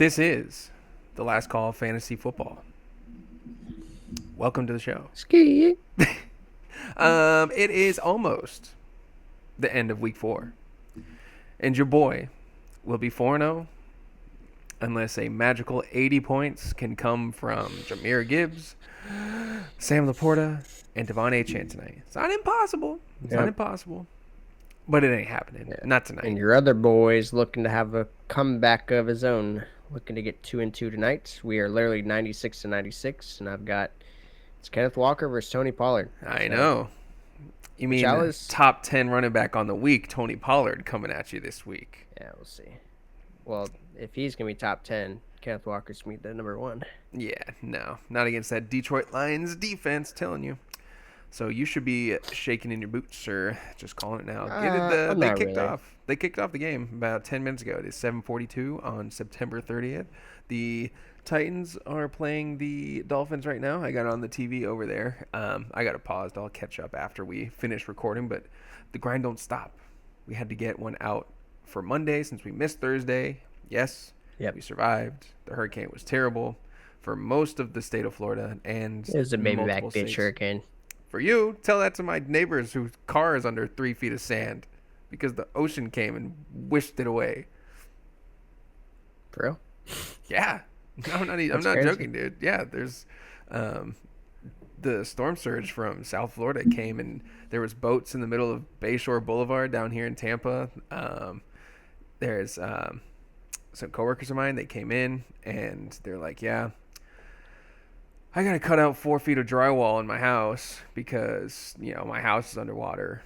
This is the last call of fantasy football. Welcome to the show. Ski. It is almost the end of week 4, and your boy will be 4-0 unless a magical 80 points can come from Jahmyr Gibbs, Sam Laporta, and Devon A. Chantonite. It's not impossible. It's not Yep. impossible, but it ain't happening. Yeah. Not And tonight. your other boy's looking to have a comeback of his own. Looking to get 2-2 tonight. We are literally 96-96, and I've got it's Kenneth Walker versus Tony Pollard. I So, know. You which mean I was top 10 running back on the week, Tony Pollard, coming at you this week. yeah, we'll see. Well, if he's gonna be top 10, Kenneth Walker's gonna be the number 1. Yeah, no, not against that Detroit Lions defense, telling you. So you should be shaking in your boots, sir. Just calling it now. I'm They not kicked really. off. They kicked off the game about 10 minutes ago. It is 7:42 on September 30th. The Titans are playing the Dolphins right now. I got it on the TV over there. I got it paused. I'll catch up after we finish recording. But the grind don't stop. We had to get one out for Monday since we missed Thursday. Yes, Yep. we survived. The hurricane was terrible for most of the state of Florida and It was a baby back multiple bitch states. hurricane. For you, tell that to my neighbors whose car is under 3 feet of sand because the ocean came and whisked it away. For real? Yeah, no, I'm That's not crazy. joking, dude. Yeah, there's the storm surge from South Florida came and there was boats in the middle of Bayshore Boulevard down here in Tampa. There's some coworkers of mine. They came in and they're like, "Yeah, I gotta cut out 4 feet of drywall in my house because my house is underwater."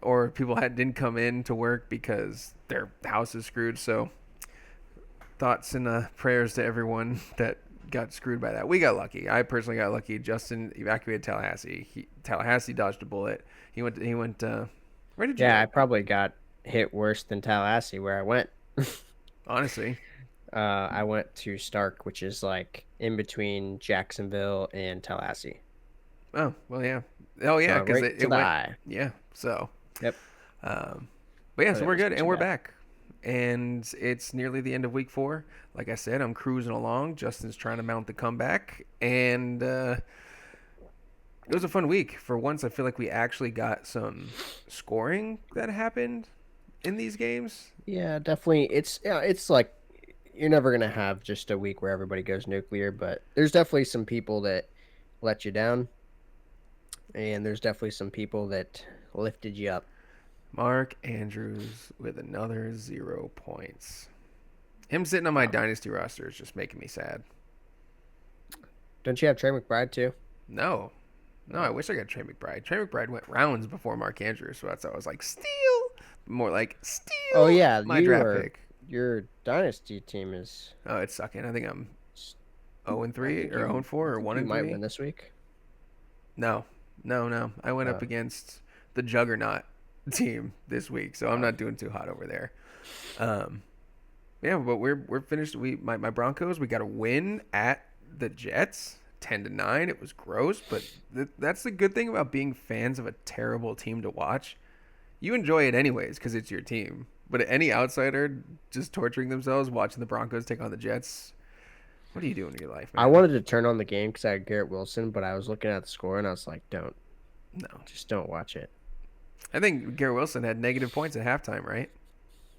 Or people didn't come in to work because their house is screwed. So thoughts and prayers to everyone that got screwed by that. We got lucky. I personally got lucky. Justin evacuated Tallahassee. Tallahassee dodged a bullet. He went. Where did you Yeah, I go? probably got hit worse than Tallahassee where I went. Honestly. I went to Stark, which is like in between Jacksonville and Tallahassee. Oh well, yeah. Oh yeah, So because right to it the went. eye. Yeah. So. Yep. Um, but yeah, So so that we're good wasn't and too we're bad. back. And it's nearly the end of week 4. Like I said, I'm cruising along. Justin's trying to mount the comeback, and it was a fun week. For once, I feel like we actually got some scoring that happened in these games. Yeah, definitely. It's like you're never gonna have just a week where everybody goes nuclear, but there's definitely some people that let you down, and there's definitely some people that lifted you up. Mark Andrews with another 0 points. Him sitting on my dynasty roster is just making me sad. Don't you have Trey McBride too? No, no, I wish I got Trey McBride. Trey McBride went rounds before Mark Andrews, so that's why I was like, steal. More like Oh steal yeah, my draft pick. your dynasty team is. Oh, it's sucking. I think I'm I 0-3 think or you, 0-4 I or think one you and might 3. win this week. No, no. I went up Uh, against the Juggernaut team this week, so I'm not doing too hot over there. Um, yeah, but we're finished. My Broncos. We got a win at the Jets, 10-9. It was gross, but that's the good thing about being fans of a terrible team to watch. You enjoy it anyways because it's your team. But any outsider just torturing themselves watching the Broncos take on the Jets, what are you doing in your life, I man? wanted to turn on the game because I had Garrett Wilson, but I was looking at the score and I was like, No. don't watch it. I think Garrett Wilson had negative points at halftime, right?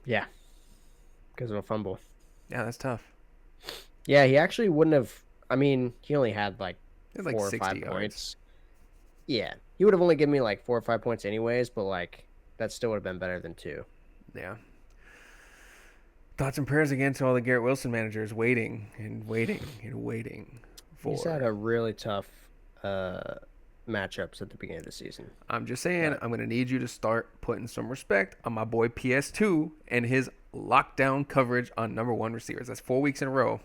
Yeah, because of a fumble. Yeah, that's tough. Yeah, he actually wouldn't have. I mean, he only had like He had like 4 or 60 5 yards. points. Yeah, he would have only given me like 4 or 5 points anyways, but like that still would have been better than 2. Yeah. Thoughts and prayers again to all the Garrett Wilson managers waiting and waiting and waiting for. He's had a really tough matchups at the beginning of the season. I'm just saying, But I'm going to need you to start putting some respect on my boy PS2 and his lockdown coverage on number 1 receivers. That's 4 weeks in a row.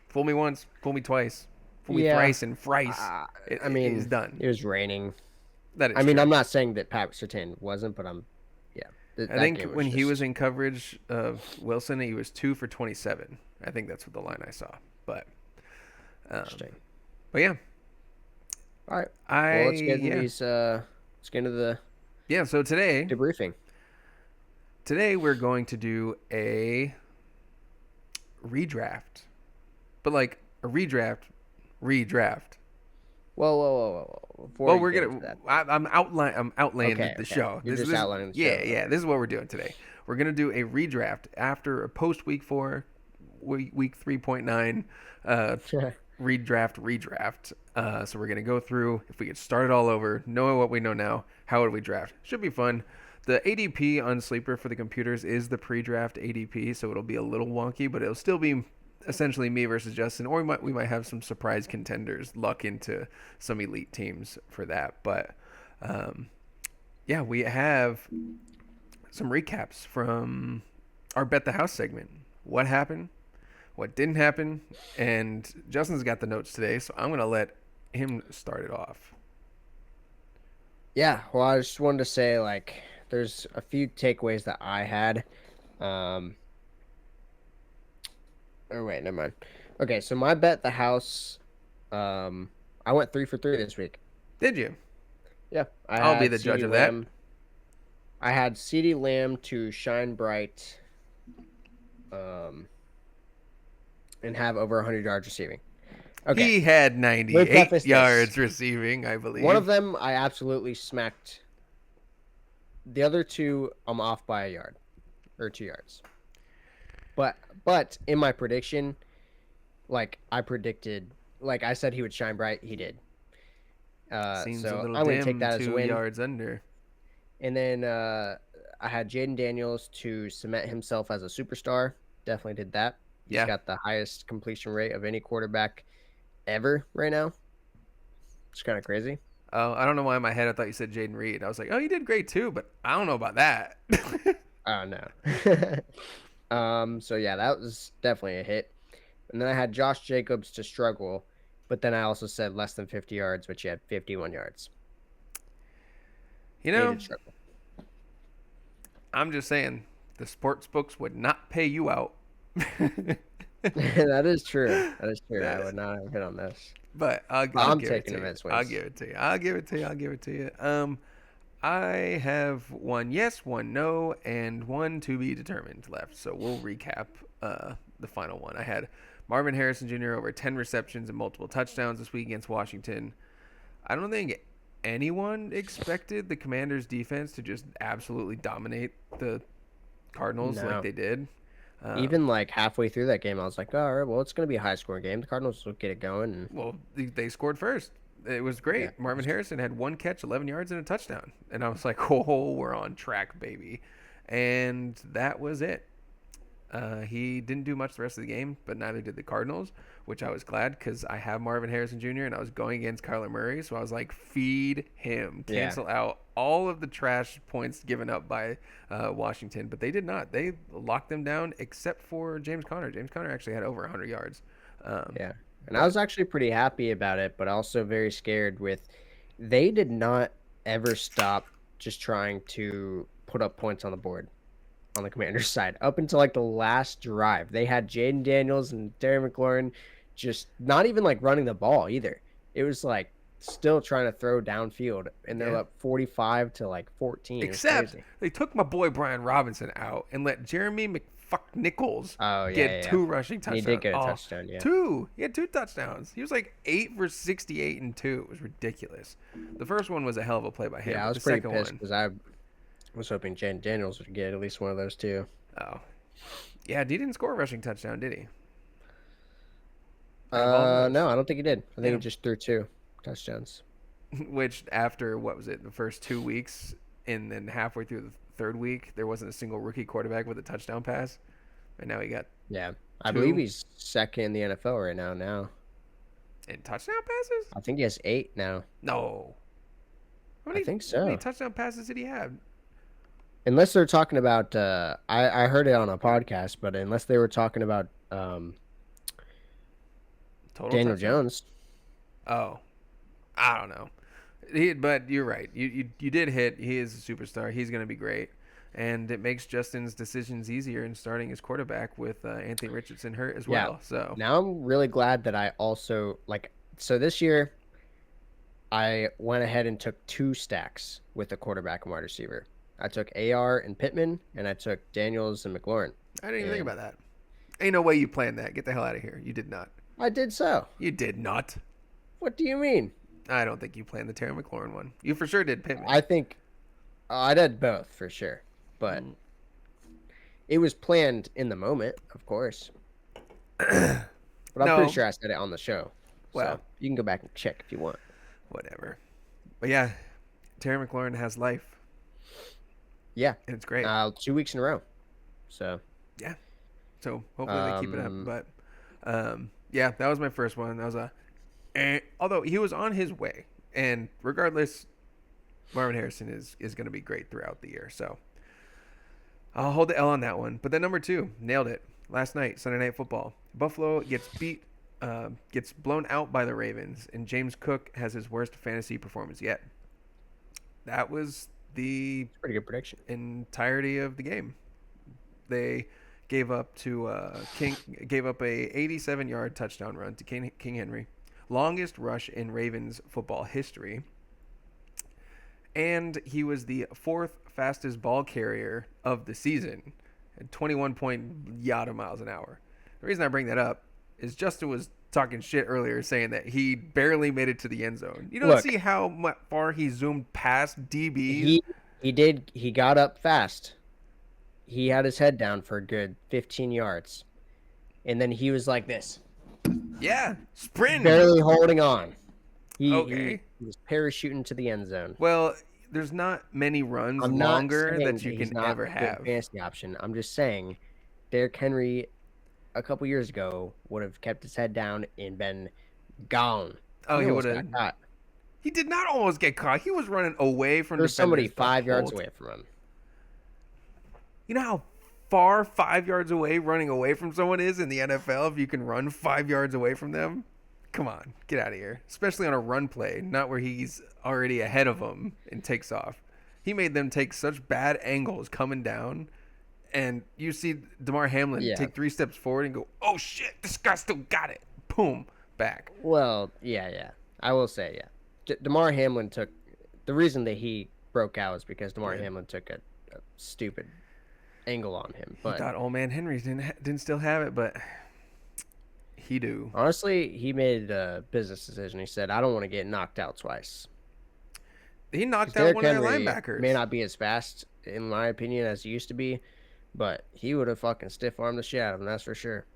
Fool me once, fool me twice, fool me yeah, thrice and thrice. I mean, it's done. it was raining. That is I mean, true. I'm not saying that Pat Surtain wasn't, but yeah. I That think game when he just- was in coverage of Wilson, he was 2 for 27. I think that's what the line I saw. But, interesting. but yeah, All right. I Well, let's get into yeah. these. Let's get into the Yeah, so debriefing. today we're going to do a redraft but like a redraft. Whoa. Before Well, you we're get gonna. into that. I'm outlaying Okay, the okay. show. You're just outlining the show. Yeah. Okay. This is what we're doing today. We're gonna do a redraft after a post week 4, week 3.9, redraft. So we're gonna go through. If we could start it all over, knowing what we know now, how would we draft? Should be fun. The ADP on Sleeper for the computers is the pre-draft ADP, so it'll be a little wonky, but it'll still be essentially me versus Justin, or we might have some surprise contenders luck into some elite teams for that. But yeah, we have some recaps from our Bet the House segment. What happened? What didn't happen? And Justin's got the notes today, so I'm gonna let him start it off. Yeah, well, I just wanted to say, like, there's a few takeaways that I had. Um, oh wait, never mind. Okay, so my bet the house, I went 3 for 3 this week. Did you? Yeah, I I'll be had the judge CeeDee of that. Lamb. I had CeeDee Lamb to shine bright, um, and have over 100 yards receiving. Okay, He had let me 98 preface yards this. receiving, I One of believe. them I absolutely smacked. The other two, I'm off by a yard or 2 yards. But in my prediction, like I predicted, like I said he would shine bright, he did. Seems a So little I'm gonna take dim, that as a two win. yards under. And then I had Jaden Daniels to cement himself as a superstar. Definitely did that. He's Yeah. got the highest completion rate of any quarterback ever right now. It's kind of crazy. Oh, I don't know why in my head I thought you said Jaden Reed. I was like, oh, you did great too, but I don't know about that. Oh no. So yeah, that was definitely a hit. And then I had Josh Jacobs to struggle, but then I also said less than 50 yards, which he had 51 yards. You He know, did struggle. I'm just saying the sports books would not pay you out. That is true. That is true. I That- would not have hit on this. but I'll I'm give it taking to you. Vince I'll wins. give it to you. I'll give it to you. I'll give it to you. I have one yes, one no, and one to be determined left. So we'll recap the final one. I had Marvin Harrison Jr. over 10 receptions and multiple touchdowns this week against Washington. I don't think anyone expected the Commanders' defense to just absolutely dominate the Cardinals like No. they did. Even like halfway through that game, I was like, all right, well, it's going to be a high scoring game. The Cardinals will get it going. And Well, they scored first. It was great. yeah, Marvin Harrison had one catch, 11 yards, and a touchdown. And I was like, oh, we're on track, baby. And that was it. He didn't do much the rest of the game, but neither did the Cardinals, which I was glad because I have Marvin Harrison Jr. and I was going against Kyler Murray. So I was like, feed him. Yeah. Cancel out all of the trash points given up by Washington. But they did not. They locked them down except for James Conner. James Conner actually had over 100 yards. yeah. And I was actually pretty happy about it, but also very scared with they did not ever stop just trying to put up points on the board on the Commanders side up until like the last drive. They had Jaden Daniels and Terry McLaurin just not even like running the ball either. It was like still trying to throw downfield, and they're Yeah. up 45 to like 14. It was Except crazy. they took my boy Brian Robinson out and let Jeremy McFucknickles Oh yeah, get yeah. two rushing And touchdowns. he did get a Oh, touchdown. Yeah. two. He had two touchdowns. He was like 8 for 68 and 2. It was ridiculous. The first one was a hell of a play by him. Yeah, I but was the pretty second pissed one, because I was hoping Jaden Daniels would get at least one of those too. oh, yeah, he didn't score a rushing touchdown, did he? Out of all those? No, I don't think he did. I think Yeah. he just threw 2 touchdowns. Which after what was it, the first 2 weeks, and then halfway through the third week, there wasn't a single rookie quarterback with a touchdown pass, and now he got Yeah, I Two. believe he's second in the NFL right now. in touchdown passes. I think he has 8 now. No. How I think How many so. touchdown passes did he have? Unless they're talking about, I heard it on a podcast, but unless they were talking about Total Daniel touchdowns? Jones. Oh, I don't know. But you're right. You did hit. He is a superstar. He's going to be great, and it makes Justin's decisions easier in starting his quarterback with Anthony Richardson hurt as Yeah. well. So Now I'm really glad that I also so this year I went ahead and took 2 stacks with a quarterback and wide receiver. I took AR and Pittman, and I took Daniels and McLaurin. I didn't even think And about that. Ain't no way you planned that. Get the hell out of here. You did not. I did so. You did not. What do you mean? I don't think you planned the Terry McLaurin one. You for sure did Pittman. I think I did both for sure, but it was planned in the moment, of course. But I'm No. pretty sure I said it on the show. Well. So you can go back and check if you want. Whatever. But yeah, Terry McLaurin has life. Yeah. And it's great. 2 weeks in a row. So Yeah. So hopefully they keep it up. But yeah, that was my first one. That was although he was on his way. And regardless, Marvin Harrison is going to be great throughout the year. So I'll hold the L on that one. But then number 2, nailed it. Last night, Sunday Night Football. Buffalo gets blown out by the Ravens, and James Cook has his worst fantasy performance yet. That was the pretty good prediction. Entirety of the game. They gave up a 87-yard touchdown run to King Henry, longest rush in Ravens football history, and he was the 4th fastest ball carrier of the season at 21 yada miles an hour. The reason I bring that up is Justin was talking shit earlier, saying that he barely made it to the end zone. You don't see how far he zoomed past DBs. He did. He got up fast. He had his head down for a good 15 yards, and then he was like this. Yeah, sprint. Barely holding on. He was parachuting to the end zone. Well, there's not many runs longer that you can ever have. Fantasy option. I'm just saying, Derrick Henry, a couple years ago, would have kept his head down and been gone. Oh, he would have. He did not almost get caught. He was running away from. There's somebody 5 yards away from him. You know how far 5 yards away running away from someone is in the NFL? If you can run 5 yards away from them, come on, get out of here. Especially on a run play, not where he's already ahead of them and takes off. He made them take such bad angles coming down, and you see Damar Hamlin take 3 steps forward and go, "Oh shit, this guy still got it." Boom, back. Well, yeah. I will say, Damar Hamlin took the reason that he broke out is because Damar Hamlin took a stupid angle on him. But he thought old man Henry didn't still have it, but he do. Honestly, he made a business decision. He said, "I don't want to get knocked out twice." He knocked out one of their linebackers. May not be as fast, in my opinion, as he used to be, but he would have fucking stiff armed the shit out of him. That's for sure.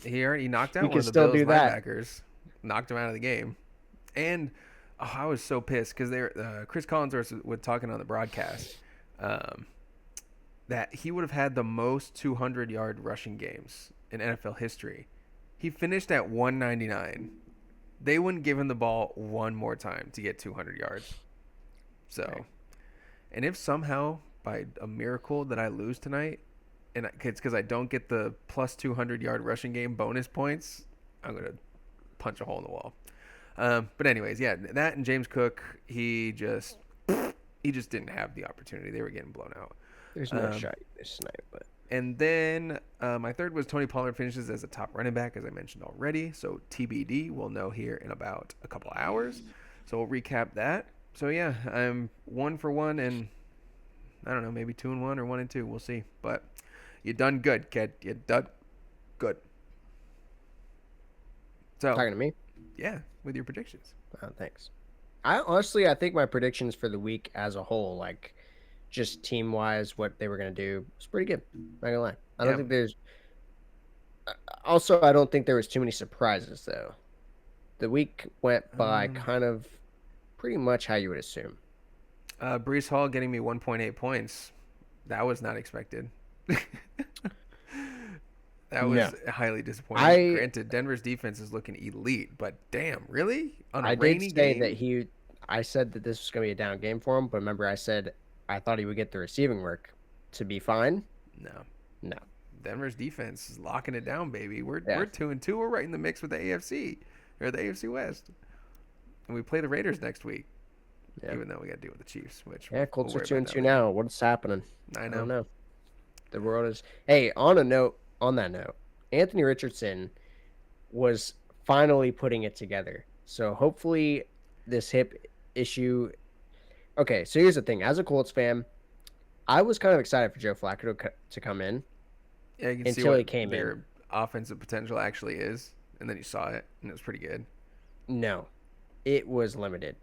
He knocked out one of the Bills linebackers, knocked him out of the game, and I was so pissed because Chris Collinsworth was talking on the broadcast that he would have had the most 200-yard rushing games in NFL history. He finished at 199. They wouldn't give him the ball one more time to get 200 yards. So, and if somehow by a miracle that I lose tonight, and it's because I don't get the plus 200-yard rushing game bonus points, I'm going to punch a hole in the wall. But anyways, that and James Cook, he just didn't have the opportunity. They were getting blown out. There's no shot this night, but. And then my third was Tony Pollard finishes as a top running back, as I mentioned already. So TBD, we'll know here in about a couple hours. So we'll recap that. So yeah, I'm 1 for 1, and I don't know, maybe 2 and 1 or 1 and 2. We'll see. But you done good, kid. You done good. So talking to me? Yeah, with your predictions. Oh, thanks. I think my predictions for the week as a whole, like just team wise, what they were gonna do, was pretty good. Not gonna lie. I don't think there's. Also, I don't think there was too many surprises though. The week went by kind of pretty much how you would assume. Breece Hall getting me 1.8 points. That was not expected. That was highly disappointing. Granted, Denver's defense is looking elite, but damn, really? On a rainy game? I said that this was going to be a down game for him, but remember I said I thought he would get the receiving work to be fine? No. Denver's defense is locking it down, baby. We're 2-2. We're right in the mix with the AFC or the AFC West. And we play the Raiders next week. Yeah. Even though we got to deal with the Chiefs, which Colts are 2-2 now. What's happening? I don't know. The world is. Hey, on that note, Anthony Richardson was finally putting it together. So hopefully this hip issue. Okay, so here's the thing. As a Colts fan, I was kind of excited for Joe Flacco to come in. Yeah, you can see what their offensive potential actually is. and then you saw it and it was pretty good. No, it was limited.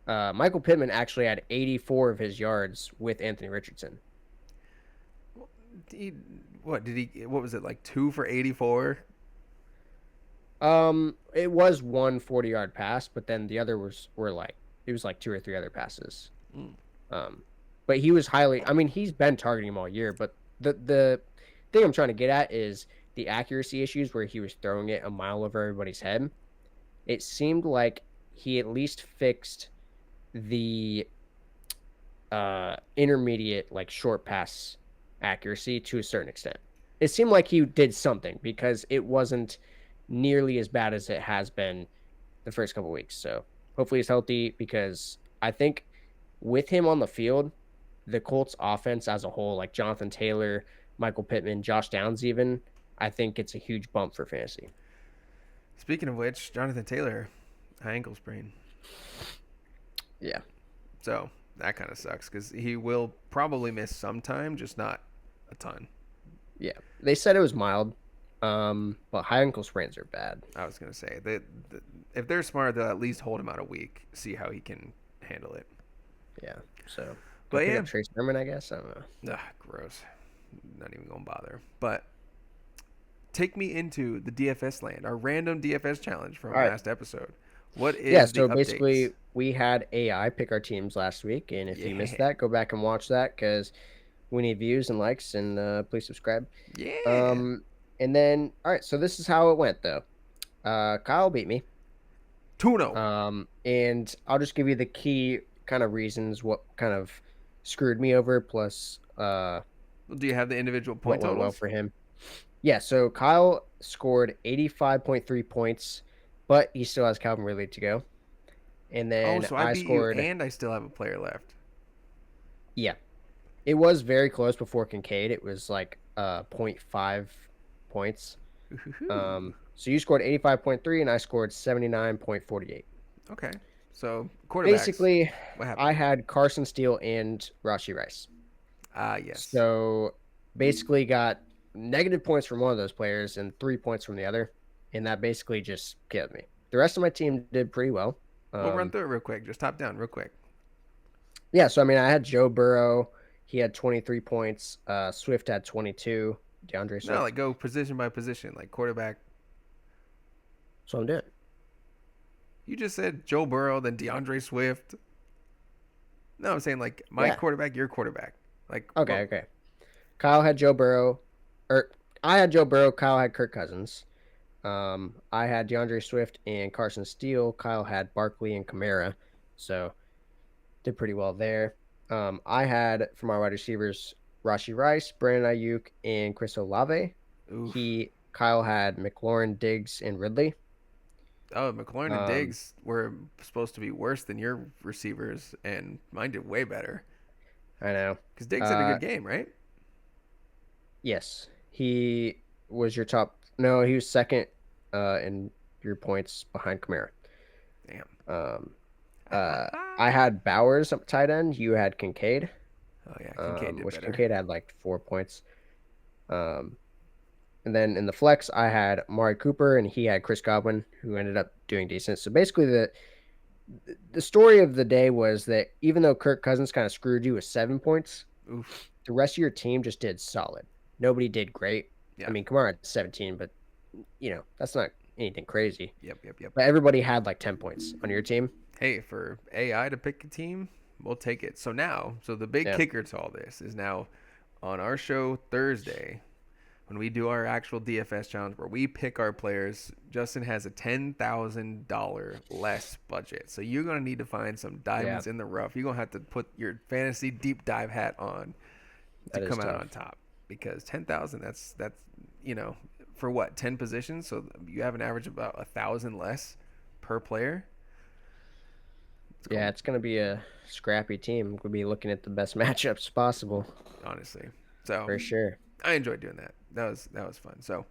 Michael Pittman actually had 84 of his yards with Anthony Richardson. He, what did he? What was it like 2 for 84? It was one 40-yard pass, but then the other were like it was like two or three other passes. Mm. But he was highly. I mean, he's been targeting him all year. But the thing I'm trying to get at is the accuracy issues where he was throwing it a mile over everybody's head. It seemed like he at least fixed the intermediate, like short pass accuracy to a certain extent. It seemed like he did something because it wasn't nearly as bad as it has been the first couple weeks. So hopefully he's healthy because I think with him on the field, the Colts offense as a whole, like Jonathan Taylor, Michael Pittman, Josh Downs, even, I think it's a huge bump for fantasy. Speaking of which, Jonathan Taylor, high ankle sprain. Yeah. So that kind of sucks because he will probably miss some time, just not a ton. Yeah. They said it was mild, but high ankle sprains are bad. I was gonna say that if they're smart, they'll at least hold him out a week, see how he can handle it. Yeah. So, But pick yeah, up Trace Sermon, I guess. I don't know. gross. Not even gonna bother. But take me into the DFS land, our random DFS challenge from All right. last episode. What is Yeah. the So updates? basically, we had AI pick our teams last week, and if you missed Yeah, that, go back and watch that because we need views and likes, and please subscribe. yeah. And then, all right. So this is how it went, though. Kyle beat me. Tuno. And I'll just give you the key kind of reasons what kind of screwed me over, plus Do you have the individual what point went well totals? for him. Yeah, so Kyle scored 85.3 points, but he still has Calvin Ridley to go. And Oh, then so I I beat you, scored, and I still have a player left. yeah, it was very close before Kincaid. It was like point 0.5 points. Ooh. So you scored 85.3 and I scored 79.48. Okay. So quarterbacks. Basically, What I happened? had Carson Steele and Rashi Rice. Ah, yes. So basically got negative points from one of those players and 3 points from the other. And that basically just killed me. The rest of my team did pretty well. We'll run through it real quick. Just top down, real quick. Yeah, so I mean, I had Joe Burrow. He had 23 points. Swift had 22. DeAndre No, Swift. like go position by position, like quarterback. So I'm doing. You just said Joe Burrow, then DeAndre Swift. No, I'm saying like my Yeah. quarterback, your quarterback. Like, Okay, well, okay. Kyle had Joe Burrow. Or I had Joe Burrow. Kyle had Kirk Cousins. I had DeAndre Swift and Carson Steele. Kyle had Barkley and Kamara. So did pretty well there. I had for my wide receivers Rashi Rice, Brandon Ayuk, and Chris Olave. oof. Kyle had McLaurin, Diggs, and Ridley. Oh, McLaurin and Um, Diggs were supposed to be worse than your receivers, and mine did way better. I know. Because Diggs had a Uh, good game, right? yes, he was your top. No, he was second in your points behind Kamara. Damn. Um, I had Bowers up tight end. You had Kincaid, Oh yeah, Kincaid did which better. Kincaid had like 4 points. Um, and then in the flex, I had Amari Cooper, and he had Chris Godwin, who ended up doing decent. So basically, the story of the day was that even though Kirk Cousins kind of screwed you with 7 points, Oof. the rest of your team just did solid. Nobody did great. I Yeah. mean, Kamara had 17, but that's not anything crazy. Yep. Yep. Yep. But everybody had like 10 points on your team. Hey, for AI to pick a team, we'll take it. So the big Yeah. kicker to all this is now on our show Thursday when we do our actual DFS challenge where we pick our players. Justin has a $10,000 less budget, so you're gonna need to find some diamonds in the rough. You're gonna have to put your fantasy deep dive hat on to That is come out tough. on top because 10,000. That's for what 10 positions, so you have an average of about 1,000 less per player. It's Yeah, going it's going to be a scrappy team. We'll be looking at the best matchups possible honestly. So for sure. I enjoyed doing that. That was fun. So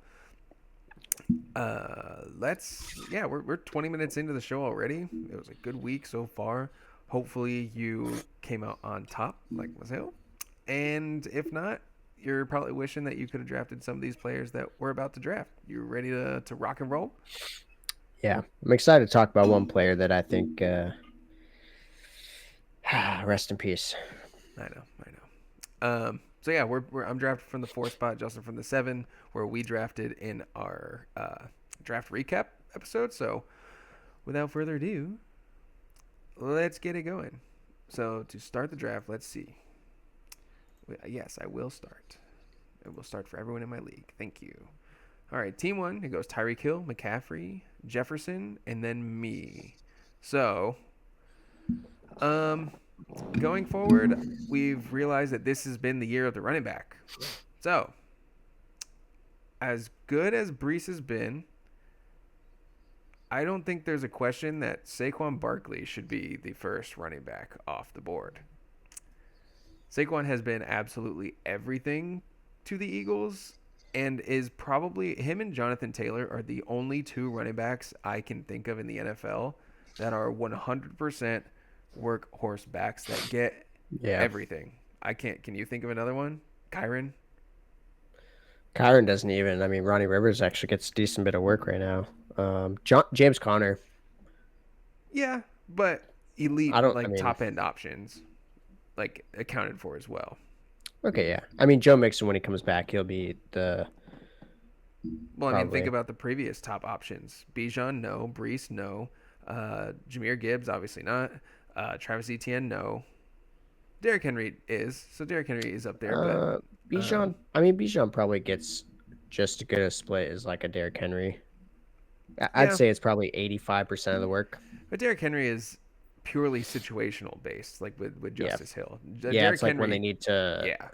we're 20 minutes into the show already. It was a good week so far. Hopefully you came out on top like Mazel. And if not, you're probably wishing that you could have drafted some of these players that we're about to draft You ready to rock and roll? Yeah, I'm excited to talk about one player that I think rest in peace. I know, I know. So yeah, I'm drafted from the 4 spot, Justin from the 7, where we drafted in our draft recap episode. So without further ado, let's get it going. So to start the draft, let's see. Yes, I will start. It will start for everyone in my league. Thank you. All right, team 1, it goes Tyreek Hill, McCaffrey, Jefferson, and then me. So, um, going forward, we've realized that this has been the year of the running back. So, as good as Brees has been, I don't think there's a question that Saquon Barkley should be the first running back off the board. Saquon has been absolutely everything to the Eagles and is probably him and Jonathan Taylor are the only 2 running backs I can think of in the NFL that are 100% workhorse backs that get Yeah, everything. I can't. Can you think of another one? Kyron? Kyron doesn't even. I mean, Ronnie Rivers actually gets a decent bit of work right now. James Conner. Yeah, but elite I don't. I like mean, top end options like accounted for as well. okay, yeah. I mean, Joe Mixon when he comes back, he'll be the Well, I mean, think probably. about the previous top options. Bijan, no. Brees, no. Jameer Gibbs, obviously not. Travis Etienne, no. Derrick Henry is. So Derrick Henry is up there, but Uh, um, Bijan. I mean, Bijan probably gets just as good a split as like a Derrick Henry. I'd yeah. say it's probably 85% of the work. But Derrick Henry is purely situational based, like with Yeah, Justice Hill. yeah. Derrick It's like when they Henry, need to. yeah.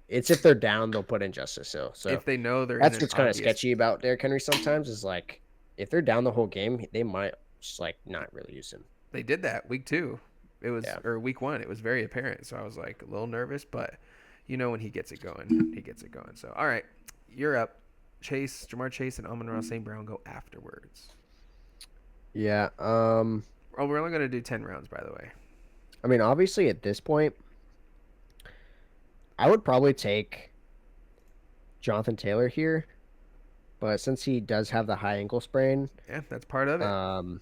It's if they're down, they'll put in Justice Hill. So If they know they're in that's an what's kind of obvious, sketchy about Derrick Henry sometimes is like if they're down the whole game, they might just like not really use him. they did that week 2. It was Yeah. or week 1. It was very apparent. So I was like a little nervous, but when he gets it going, he gets it going. So all right, you're up. Chase, Jamar Chase, and Amon-Ra St. Brown go afterwards. Yeah. Oh, we're only gonna do 10 rounds, by the way. I mean, obviously at this point, I would probably take Jonathan Taylor here, but since he does have the high ankle sprain, Yeah, that's part of it. um,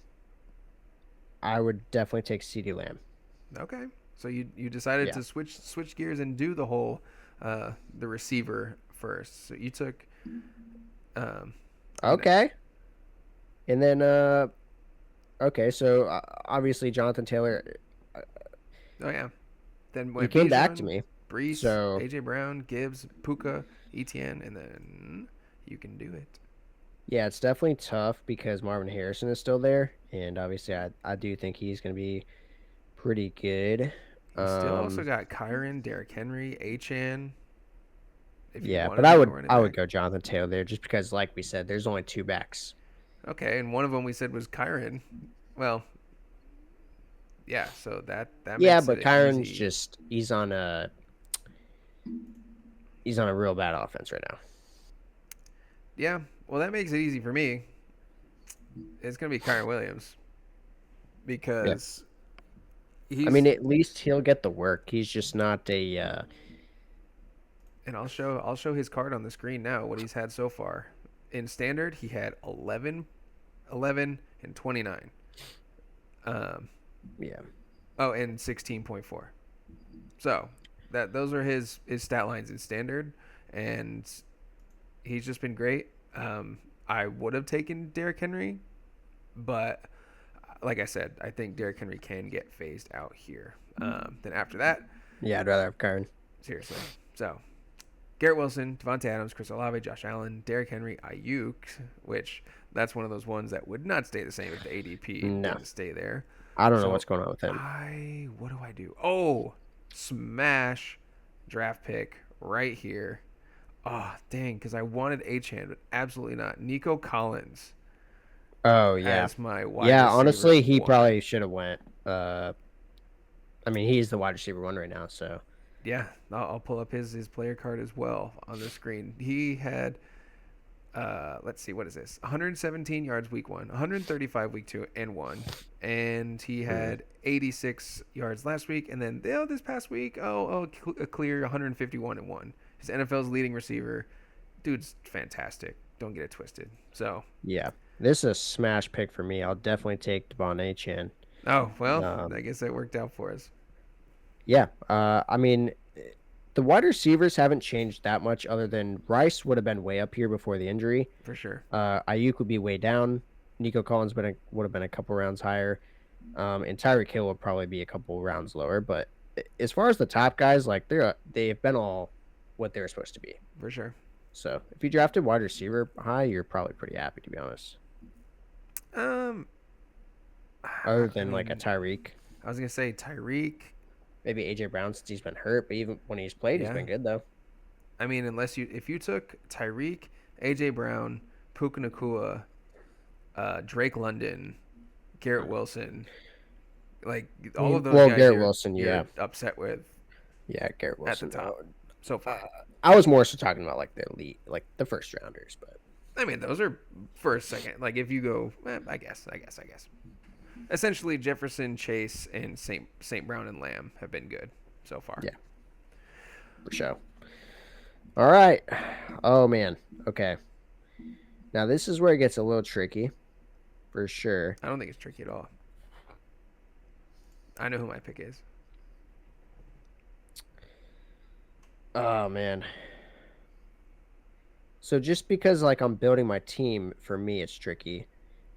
I would definitely take CeeDee Lamb. Okay, so you decided Yeah. to switch gears and do the whole the receiver first. So you took um, and Okay. And then okay, so obviously Jonathan Taylor, uh, oh yeah, then he went came back to Bijan, me. Brees, So AJ Brown, Gibbs, Puka, Etienne, and then you can do it. yeah, it's definitely tough because Marvin Harrison is still there, and obviously I do think he's going to be pretty good. You still also Um, got Kyron, Derrick Henry, Achan. If you yeah, but wanted to go running I would back, go Jonathan Taylor there just because, like we said, there's only 2 backs. okay, and one of them we said was Kyron. Well, yeah, so that Yeah, makes but it Kyron's easy. just he's on a real bad offense right now. Yeah, well that makes it easy for me. It's gonna be Kyron Williams Yeah, because I mean he's at least he'll get the work. He's just not a and I'll show his card on the screen now what he's had so far. In standard, he had 11, and 29. Um, yeah. oh, and 16.4. So those are his stat lines in standard, and he's just been great. I would have taken Derrick Henry, but like I said, I think Derrick Henry can get phased out here. Then after that, Yeah, I'd rather have Kyron. seriously. So Garrett Wilson, Devontae Adams, Chris Olave, Josh Allen, Derrick Henry, Ayuk, which that's one of those ones that would not stay the same if the ADP No, didn't stay there. I don't know So what's going on with him. what do I do? Oh, smash draft pick right here. Oh, dang, because I wanted H-Hand, but absolutely not. Nico Collins Oh yeah, as my wide yeah. receiver Honestly, he one. probably should have went. I mean, he's the wide receiver one right now. So Yeah, I'll pull up his player card as well on the screen. He had let's see, what is this? 117 yards week 1, 135 week 2 and 1. And he hmm. had 86 yards last week, and then this past week, a clear 151 and 1. His NFL's leading receiver. Dude's fantastic. Don't get it twisted. So, Yeah, this is a smash pick for me. I'll definitely take Devon Achane. oh well, Um, I guess that worked out for us yeah, I mean, the wide receivers haven't changed that much, other than Rice would have been way up here before the injury. for sure. Ayuk would be way down. Nico Collins would have been a couple rounds higher. And Tyreek Hill would probably be a couple rounds lower. But as far as the top guys, like they've been all what they were supposed to be. For sure. So if you drafted wide receiver high, you're probably pretty happy, to be honest. Um, Other I than like a mean, Tyreek, I was gonna say Tyreek. maybe AJ Brown since he's been hurt, but even when he's played, he's Yeah. been good though. I mean, if you took Tyreek, AJ Brown, Puka Nakua, Drake London, Garrett Wilson, like all of those Well, guys, Garrett Wilson, you're yeah, upset with yeah, Garrett at the Wilson. top so far. I was more so talking about like the elite, like the first rounders, but I mean, those are first, second. Like if you go, I guess. Essentially, Jefferson, Chase, and Saint Brown and Lamb have been good so far. yeah, for sure. All right. Oh man. Okay. Now this is where it gets a little tricky, for sure. I don't think it's tricky at all. I know who my pick is. Oh man. So just because like I'm building my team, for me it's tricky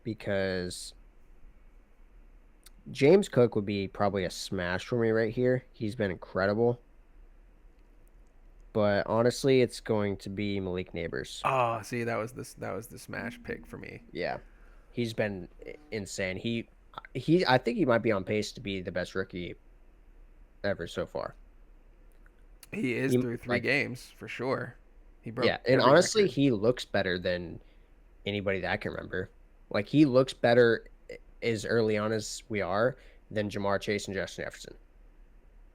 because James Cook would be probably a smash for me right here. He's been incredible. But honestly, it's going to be Malik Neighbors. Oh, see, that was the smash pick for me. Yeah. He's been insane. I think he might be on pace to be the best rookie ever so far. He is He, through three like, games for sure. He broke yeah, and every honestly, record. he looks better than anybody that I can remember. Like he looks better as early on as we are than Jamar Chase and Justin Jefferson.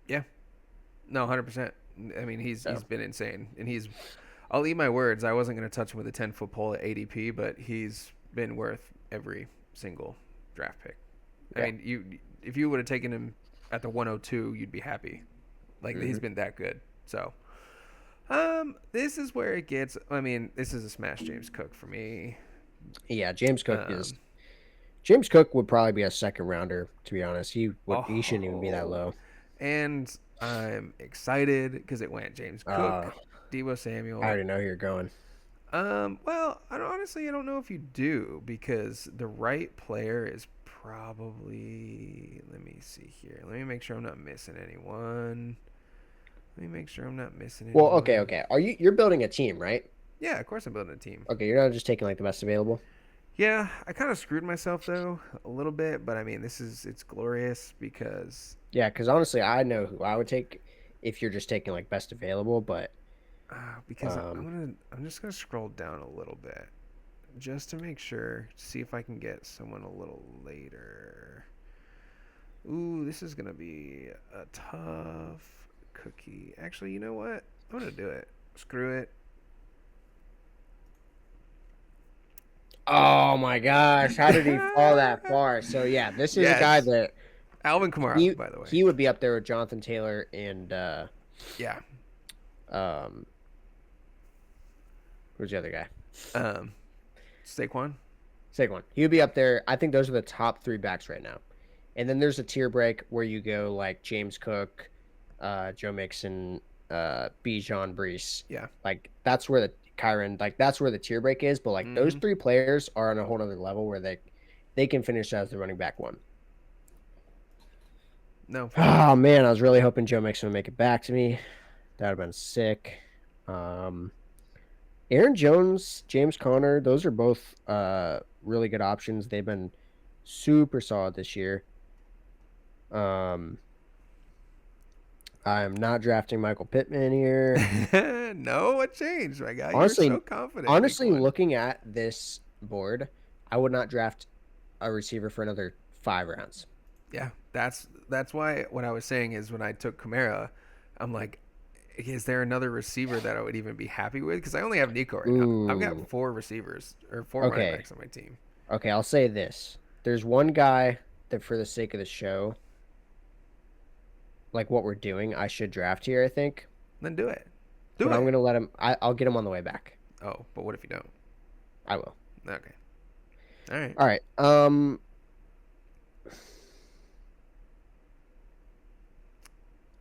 Yeah, no, 100%. I mean, So he's been insane, and he's. I'll eat my words. I wasn't going to touch him with a 10-foot pole at ADP, but he's been worth every single draft pick. I yeah, mean, if you would have taken him at the 102, you'd be happy. Like he's been that good. So, this is where it gets. I mean, this is a smash James Cook for me. yeah. James Cook is. Um, James Cook would probably be a second rounder. To be honest, he shouldn't even be that oh, low. and I'm excited because it went James Uh, Cook, Debo I Samuel. already know who you're going. Well, I don't know if you do because the right player is probably. Let me see here. Let me make sure I'm not missing anyone. Let me make sure I'm not missing Well, anyone. okay. You're building a team, right? Yeah, of course I'm building a team. Okay, you're not just taking like the best available. Yeah, I kind of screwed myself though a little bit, but I mean it's glorious because Yeah, because honestly, I know who I would take if you're just taking like best available. But um, I'm just gonna scroll down a little bit just to make sure to see if I can get someone a little later. Ooh, this is gonna be a tough cookie. Actually, you know what? I'm gonna do it. Screw it. oh my gosh, how did he fall that far? So yeah, this is a guy Yes, that Alvin Kamara, by the way. he would be up there with Jonathan Taylor and Yeah. um who's the other guy? Um, Saquon. Saquon. He would be up there. I think those are the top three backs right now. And then there's a tier break where you go like James Cook, Joe Mixon, Bijan Brees. Yeah. Like that's where the Kyron, like that's where the tier break is. But like those Mm-hmm. three players are on a whole other level where they can finish as the running back one. No, for sure. Oh man, I was really hoping Joe Mixon would make it back to me. That would have been sick. Um, Aaron Jones, James Conner, those are both really good options. They've been super solid this year. Um, I'm not drafting Michael Pittman here. No, what changed, my guy? You're Honestly, so confident. Week honestly, one. looking at this board, I would not draft a receiver for another 5 rounds. Yeah, that's why what I was saying is when I took Kamara, I'm like, is there another receiver that I would even be happy with? Because I only have Nico right now. I've got Ooh, four receivers or four running okay. backs on my team. Okay, I'll say this. There's one guy that, for the sake of the show, like what we're doing, I should draft here, I think. Then do it. Do But I'm it. gonna let him. I'll get him on the way back. Oh, but what if you don't? I will. Okay. All right. All right.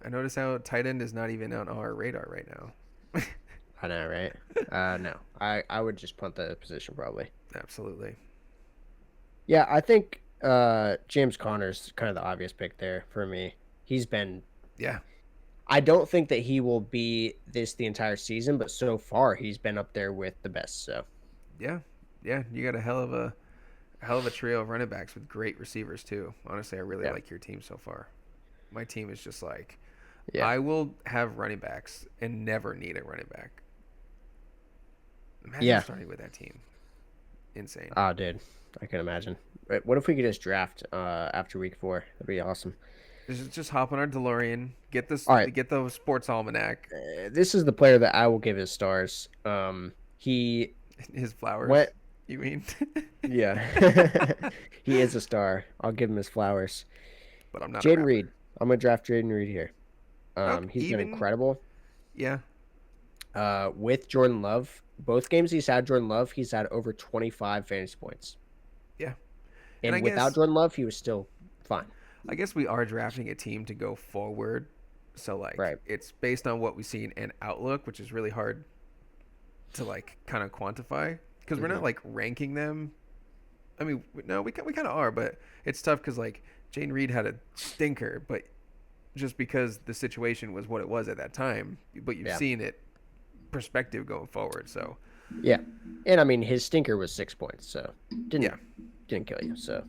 I notice how tight end is not even on our radar right now. I know, right? No. I would just punt the position probably. Absolutely. Yeah, I think James Conner's kind of the obvious pick there for me. He's been. Yeah. I don't think that he will be this the entire season, but so far he's been up there with the best. So Yeah. Yeah. You got a hell of a trio of running backs with great receivers too. Honestly, I really yeah, like your team so far. My team is just like yeah, I will have running backs and never need a running back. Imagine yeah. starting with that team. Insane. Oh, dude, I can imagine. But what if we could just draft after week 4? That'd be awesome. Just hop on our DeLorean, All right, get the sports almanac, this is the player that I will give his stars. He his flowers. went. You mean? Yeah, he is a star. I'll give him his flowers. But I'm not a Jaden rapper. Reed. I'm gonna draft Jaden Reed here. Okay, He's been even incredible. yeah, With Jordan Love, both games he's had Jordan Love, he's had over 25 fantasy points. yeah. And And without Jordan Love, he was still fine. I guess we are drafting a team to go forward. So like Right. it's based on what we've seen and outlook, which is really hard to like kind of quantify because we're Hmm. not like ranking them. I mean, no, we kind of are, but it's tough because like Jane Reed had a stinker, but just because the situation was what it was at that time, but you've Yeah. seen it perspective going forward. So Yeah. And I mean, his stinker was 6 points, so didn't yeah, didn't kill you. So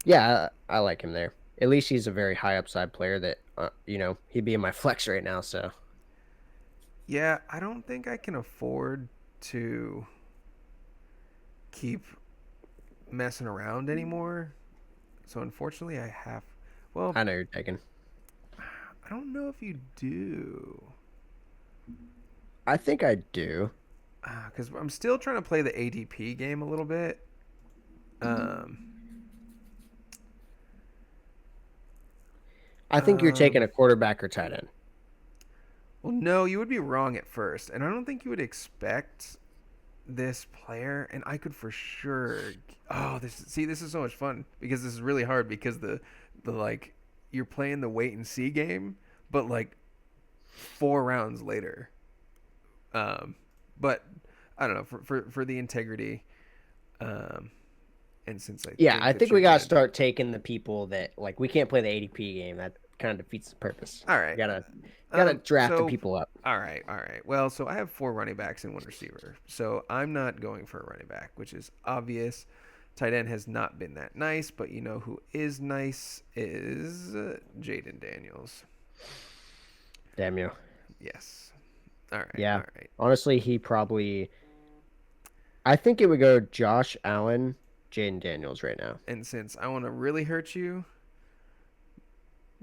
yeah, I like him there. At least he's a very high upside player that he'd be in my flex right now. So yeah, I don't think I can afford to keep messing around anymore. So unfortunately, I have. Well, I know you're taking. I don't know if you do, I think I do. because I'm still trying to play the ADP game a little bit. Um, I think you're taking um, a quarterback or tight end. well, no, you would be wrong at first, and I don't think you would expect this player. And I could for sure. Oh, this is so much fun because this is really hard because the like you're playing the wait and see game, but like 4 rounds later. Um, but I don't know for the integrity. Um, and since I Yeah, think I that think you're we gotta gonna. start taking the people that like we can't play the ADP game. That kind of defeats the purpose. All We right. gotta draft the So people up. all right. Well, so I have 4 running backs and 1 receiver. So I'm not going for a running back, which is obvious. Tight end has not been that nice, but you know who is nice is Jaden Daniels. Damn you. Yes. All right. Yeah. All right. Honestly, he probably. I think it would go Josh Allen, Jaden Daniels right now. And since I want to really hurt you,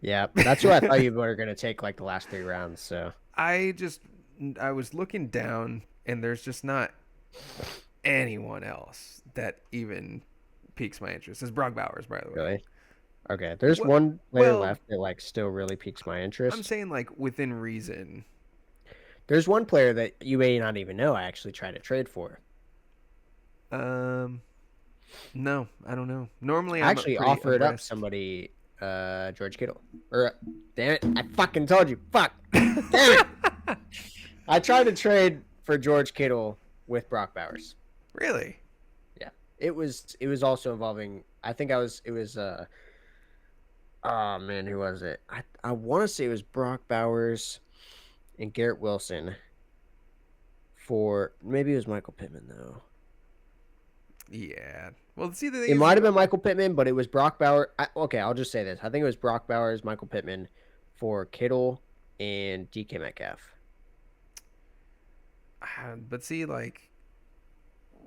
Yeah, that's who I thought you were gonna take like the last 3 rounds. So I just I was looking down and there's just not anyone else that even piques my interest. It's Brock Bowers, by the way. really, okay. There's Well, one player well, left that like still really piques my I'm interest. saying like within reason. There's one player that you may not even know I actually tried to trade for. Um, no, I don't know. Normally, I I'm actually pretty offered up abreast. somebody, George Kittle. Or damn it, I fucking told you. Fuck. Damn it. I tried to trade for George Kittle with Brock Bowers. Really? Yeah. It was also involving I think I was it was oh man, who was it? I want to say it was Brock Bowers and Garrett Wilson for maybe it was Michael Pittman though. Yeah. Well, see, the thing It is, might have been Michael Pittman, but it was Brock Bowers. Okay, I'll just say this. I think it was Brock Bowers, Michael Pittman for Kittle and DK Metcalf. but see, like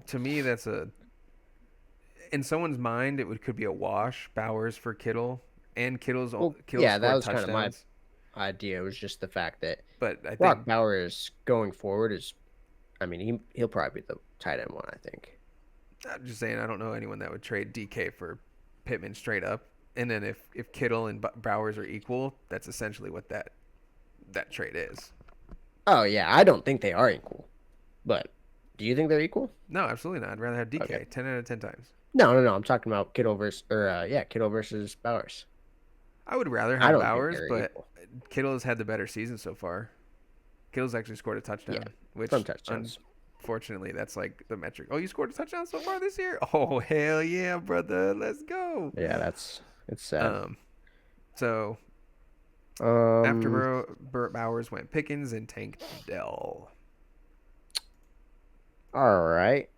to me, that's a in someone's mind, could be a wash. Bowers for Kittle, and Well, Kittle yeah, that scored was kind of my touchdowns. idea. It was just the fact that But I Brock think Bowers going forward is, I mean, he'll probably be the tight end one. I think. I'm just saying I don't know anyone that would trade DK for Pittman straight up. And then if Kittle and Bowers are equal, that's essentially what that trade is. Oh yeah, I don't think they are equal, but Do you think they're equal? No, absolutely not. I'd rather have Okay. DK 10 out of 10 times. No, no, no. I'm talking about Kittle versus Kittle versus Bowers. I would rather I have don't think Bowers, they're but equal. Kittle has had the better season so far. Kittle's actually scored a Yeah, touchdown, from which touchdowns. unfortunately that's like the metric. Oh, you scored a touchdown so far this year? Oh, hell yeah, brother. Let's go. Yeah, it's sad. Um, so after Um, Bowers went Pickens and Tank Dell. all right.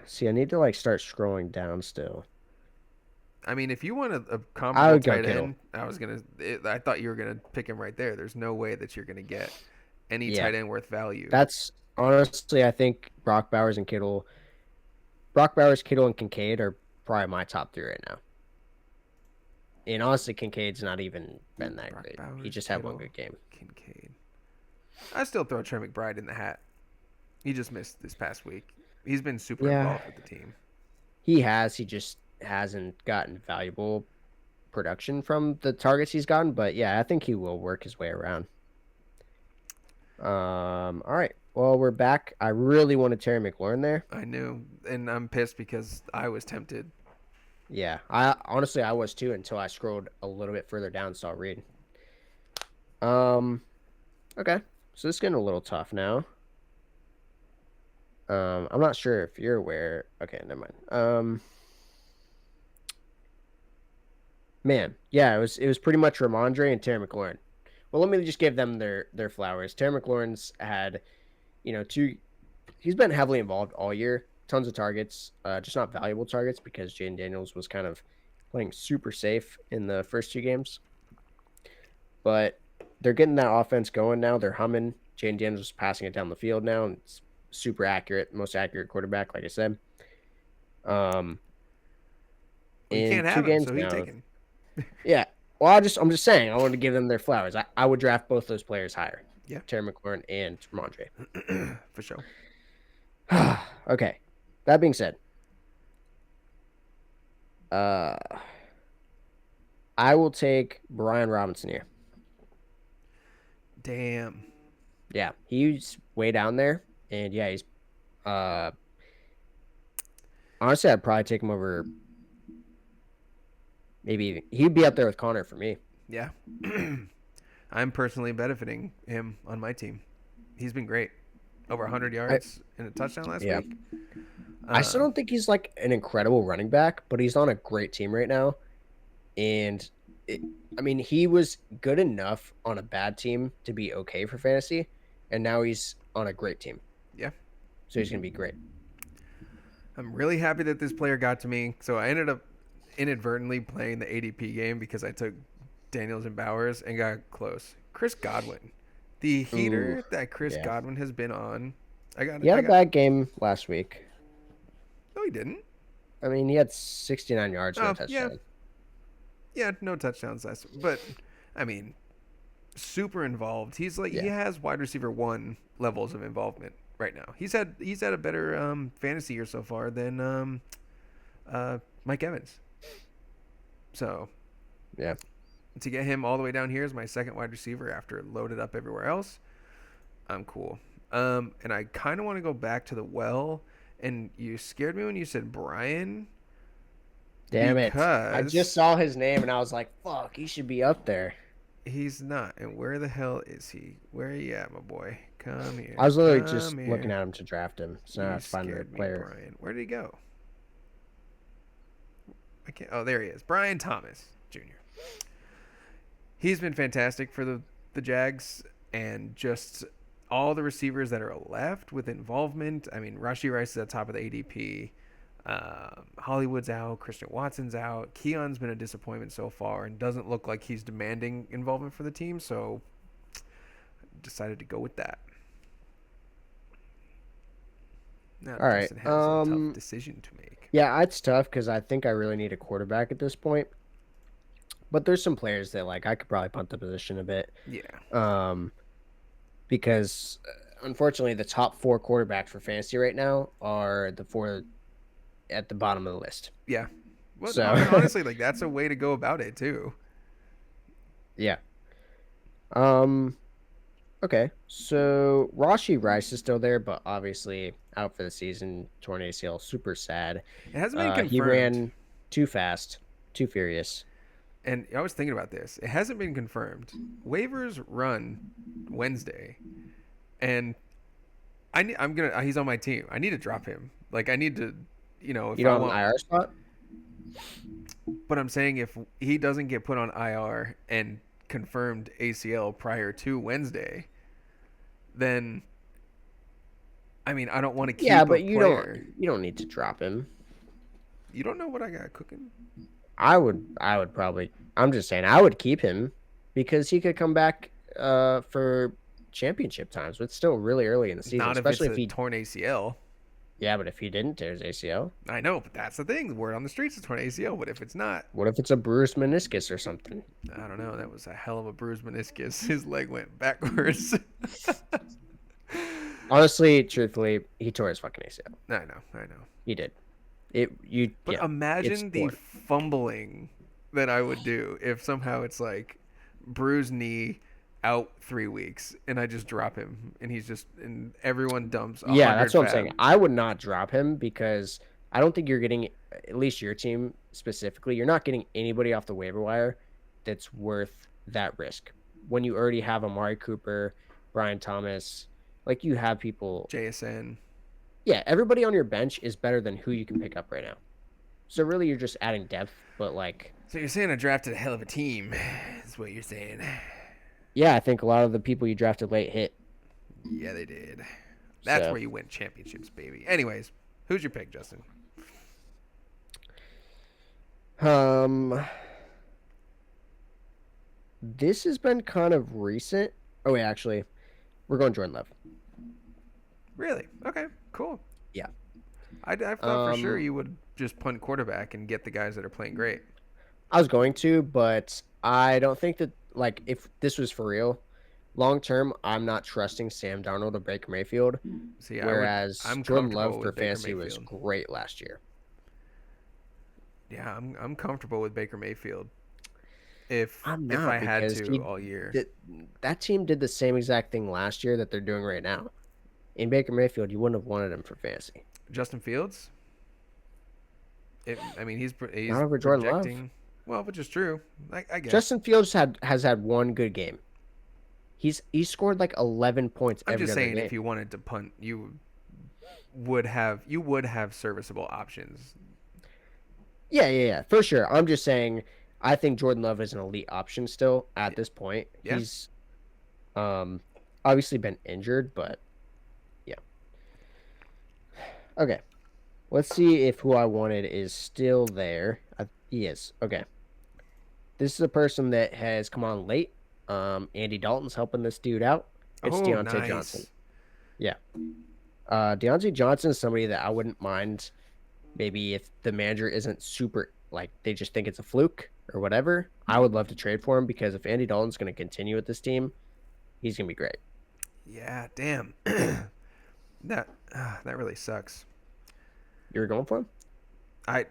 See, I need to like start scrolling down still. I mean, if you want a I comparable would go tight Kittle. end, I thought you were gonna pick him right there. There's no way that you're gonna get any Yeah, tight end worth value. that's honestly, I think Brock Bowers, Kittle, and Kincaid are probably my top three right now. And honestly, Kincaid's not even been that Brock great. He Bowers, just had one Kittle, good game. Kincaid. I still throw Trey McBride in the hat. He just missed this past week. He's been super Yeah, involved with the team. he has. He just hasn't gotten valuable production from the targets he's gotten. But yeah, I think he will work his way around. All right. Well, we're back. I really wanted Terry McLaurin there. I knew, and I'm pissed because I was tempted. Yeah, I was too until I scrolled a little bit further down and saw Reed. Um, okay. So this is getting a little tough now. I'm not sure if you're aware. Okay, never mind. Man, yeah, it was pretty much Ramondre and Terry McLaurin. Well, let me just give them their flowers. Terry McLaurin's had, two. He's been heavily involved all year. Tons of targets, just not valuable targets because Jaden Daniels was kind of playing super safe in the first two games. But they're getting that offense going now. They're humming. Jaden Daniels is passing it down the field now, and it's super accurate, most accurate quarterback, like I said. Um, Well, you in can't two have him, games so he now, taken yeah. Well, I'm just saying, I wanted to give them their flowers. I would draft both those players higher, yeah, Terry McLaurin and Ramondre. for sure. Okay. That being said, uh, I will take Brian Robinson here. Damn. Yeah, he's way down there, and yeah, he's uh honestly, I'd probably take him over. Maybe he'd be up there with Connor for me. Yeah. I'm personally benefiting him on my team. He's been great. Over 100 I yards and a touchdown last yeah, week. I still Um, don't think he's like an incredible running back, but he's on a great team right now, and it, I mean, he was good enough on a bad team to be okay for fantasy, and now he's on a great team, yeah. so he's gonna be great. I'm really happy that this player got to me. So I ended up inadvertently playing the ADP game because I took Daniels and Bowers and got close. Chris Godwin, the Ooh, heater that Chris yeah. Godwin has been on. He had I a got. bad game last week. No, he didn't. I mean, he had 69 yards, no Oh, yeah, touchdown. yeah, no touchdowns last. But I mean, super involved. He's like he Yeah. has wide receiver one levels of involvement right now. He's had a better fantasy year so far than Mike Evans. So Yeah. to get him all the way down here as my second wide receiver after loaded up everywhere else, I'm cool. And I kind of want to go back to the well. And you scared me when you said Brian Damn it. I just because saw his name and I was like, fuck, he should be up there. he's not. And where the hell is he? Where are you at, my boy? Come I here. was literally just Come looking here. at him to draft him. So now I You have to find the scared me, player. Brian. Where did he go? I can't. Oh, there he is. Brian Thomas Jr. He's been fantastic for the Jags and just all the receivers that are left with involvement. I mean, Rashi Rice is at top of the ADP. Hollywood's out. Christian Watson's out. Keon's been a disappointment so far and doesn't look like he's demanding involvement for the team. So decided to go with that. Now All right. Justin has a tough decision to make. Yeah, it's tough because I think I really need a quarterback at this point. But there's some players that like I could probably punt the position a bit. Yeah. Because unfortunately the top four quarterbacks for fantasy right now are the four at the bottom of the list. Yeah. Well, So and honestly, like that's a way to go about it too. yeah. Um Okay, so Rashi Rice is still there, but obviously out for the season, torn ACL, super sad. It hasn't been He confirmed. ran too fast, too furious. And I was thinking about this. It hasn't been confirmed. Waivers run Wednesday, and I'm gonna. He's on my team. I need to drop him. Like I need to, You if I don't have an want. IR spot? But I'm saying if he doesn't get put on IR and confirmed ACL prior to Wednesday, then I mean I don't want to Yeah, keep a but player. you don't need to drop him. You don't know what I got cooking. I would probably. I'm just saying I would keep him because he could come back for championship times. But it's still really early in the season, Not if it's especially if a he. torn ACL. Yeah, but if he didn't tear his ACL, I know, but that's the thing. The word on the streets is torn ACL. But if it's not, what if it's a bruised meniscus or something? I don't know. That was a hell of a bruised meniscus. His leg went backwards. Honestly, truthfully, he tore his fucking ACL. I know, I know. He did. But Yeah, it's imagine the torn. fumbling that I would do if somehow it's like bruised knee out 3 weeks and I just drop him and he's just and everyone dumps a Yeah, hundred that's what I'm fab. saying. I would not drop him because I don't think you're getting, at least your team specifically, you're not getting anybody off the waiver wire that's worth that risk. When you already have Amari Cooper, Brian Thomas, like you have people. JSN. Yeah, everybody on your bench is better than who you can pick up right now. So really, you're just adding depth. But like, So you're saying I drafted a hell of a team? Is what you're saying? yeah, I think a lot of the people you drafted late hit. Yeah, they did. That's So where you win championships, baby. Anyways, who's your pick, Justin? um, this has been kind of recent. Oh wait, actually, we're going Jordan Love. Really? Okay, cool. Yeah. I thought for sure Um, you would just punt quarterback and get the guys that are playing great. I was going to, but I don't think that like if this was for real, long term, I'm not trusting Sam Darnold or Baker Mayfield. See, I would. Whereas I'm Jordan comfortable Love for with Baker fantasy was Mayfield. great last year. Yeah, I'm comfortable with Baker Mayfield. If I'm if I not had because to all year, that that team did the same exact thing last year that they're doing right now. In Baker Mayfield, you wouldn't have wanted him for fantasy. Justin Fields. I mean, he's Not over Jordan Love. projecting. Well, which is true. I guess. Justin Fields has had one good game. He scored like 11 points I'm every just other saying, game. if you wanted to punt, you would have serviceable options. Yeah, for sure. I'm just saying, I think Jordan Love is an elite option still at this point. Yeah. He's um obviously been injured, but yeah. Okay, let's see if who I wanted is still there. He is. Okay, this is a person that has come on late. Andy Dalton's helping this dude out. It's Oh, Deontay Johnson. nice. Yeah, Deontay Johnson is somebody that I wouldn't mind. Maybe if the manager isn't super like they just think it's a fluke or whatever, I would love to trade for him because if Andy Dalton's going to continue with this team, he's going to be great. Yeah, damn. That really sucks. You were going for him? I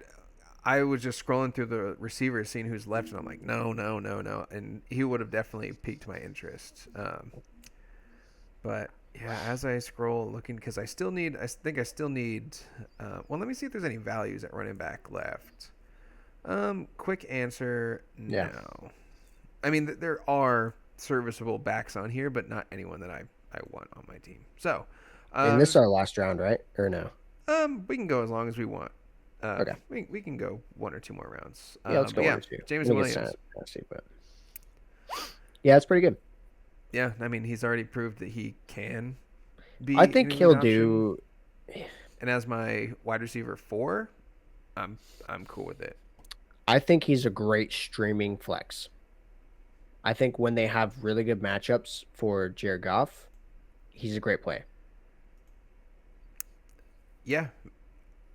I was just scrolling through the receivers, seeing who's left, and I'm like, no, no, no, no, and he would have definitely piqued my interest. But yeah, as I scroll, looking because I think I still need. Well, let me see if there's any values at running back left. Quick answer, Yeah. no. I mean, there are serviceable backs on here, but not anyone that I want on my team. So, And this is our last round, right? Or no? we can go as long as we want. Okay. We can go one or two more rounds. Yeah, let's go But yeah, one or two. James I think it's Williams. fantasy, but yeah, it's pretty good. Yeah, I mean he's already proved that he can be. I an think elite he'll option. do. And as my wide receiver 4, I'm cool with it. I think he's a great streaming flex. I think when they have really good matchups for Jared Goff, he's a great play. Yeah,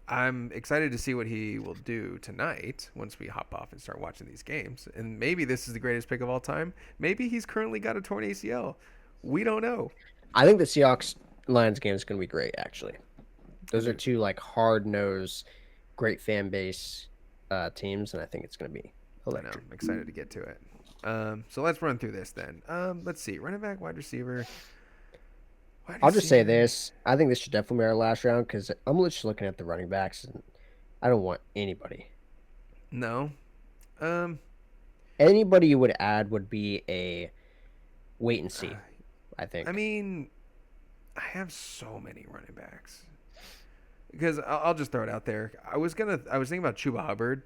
I'm excited to see what he will do tonight once we hop off and start watching these games. And maybe this is the greatest pick of all time. Maybe he's currently got a torn ACL. We don't know. I think the Seahawks Lions game is going to be great. Actually, those are two like hard nosed, great fan base teams, and I think it's going to be I know. electric. I'm excited to get to it. So let's run through this then. Let's see. Running back, wide receiver. Wide I'll just say receiver. this. I think this should definitely be our last round because I'm just looking at the running backs and I don't want anybody. No. Um. Anybody you would add would be a wait and see, I I think. mean, I have so many running backs because I'll just throw it out there. I was thinking about Chuba Hubbard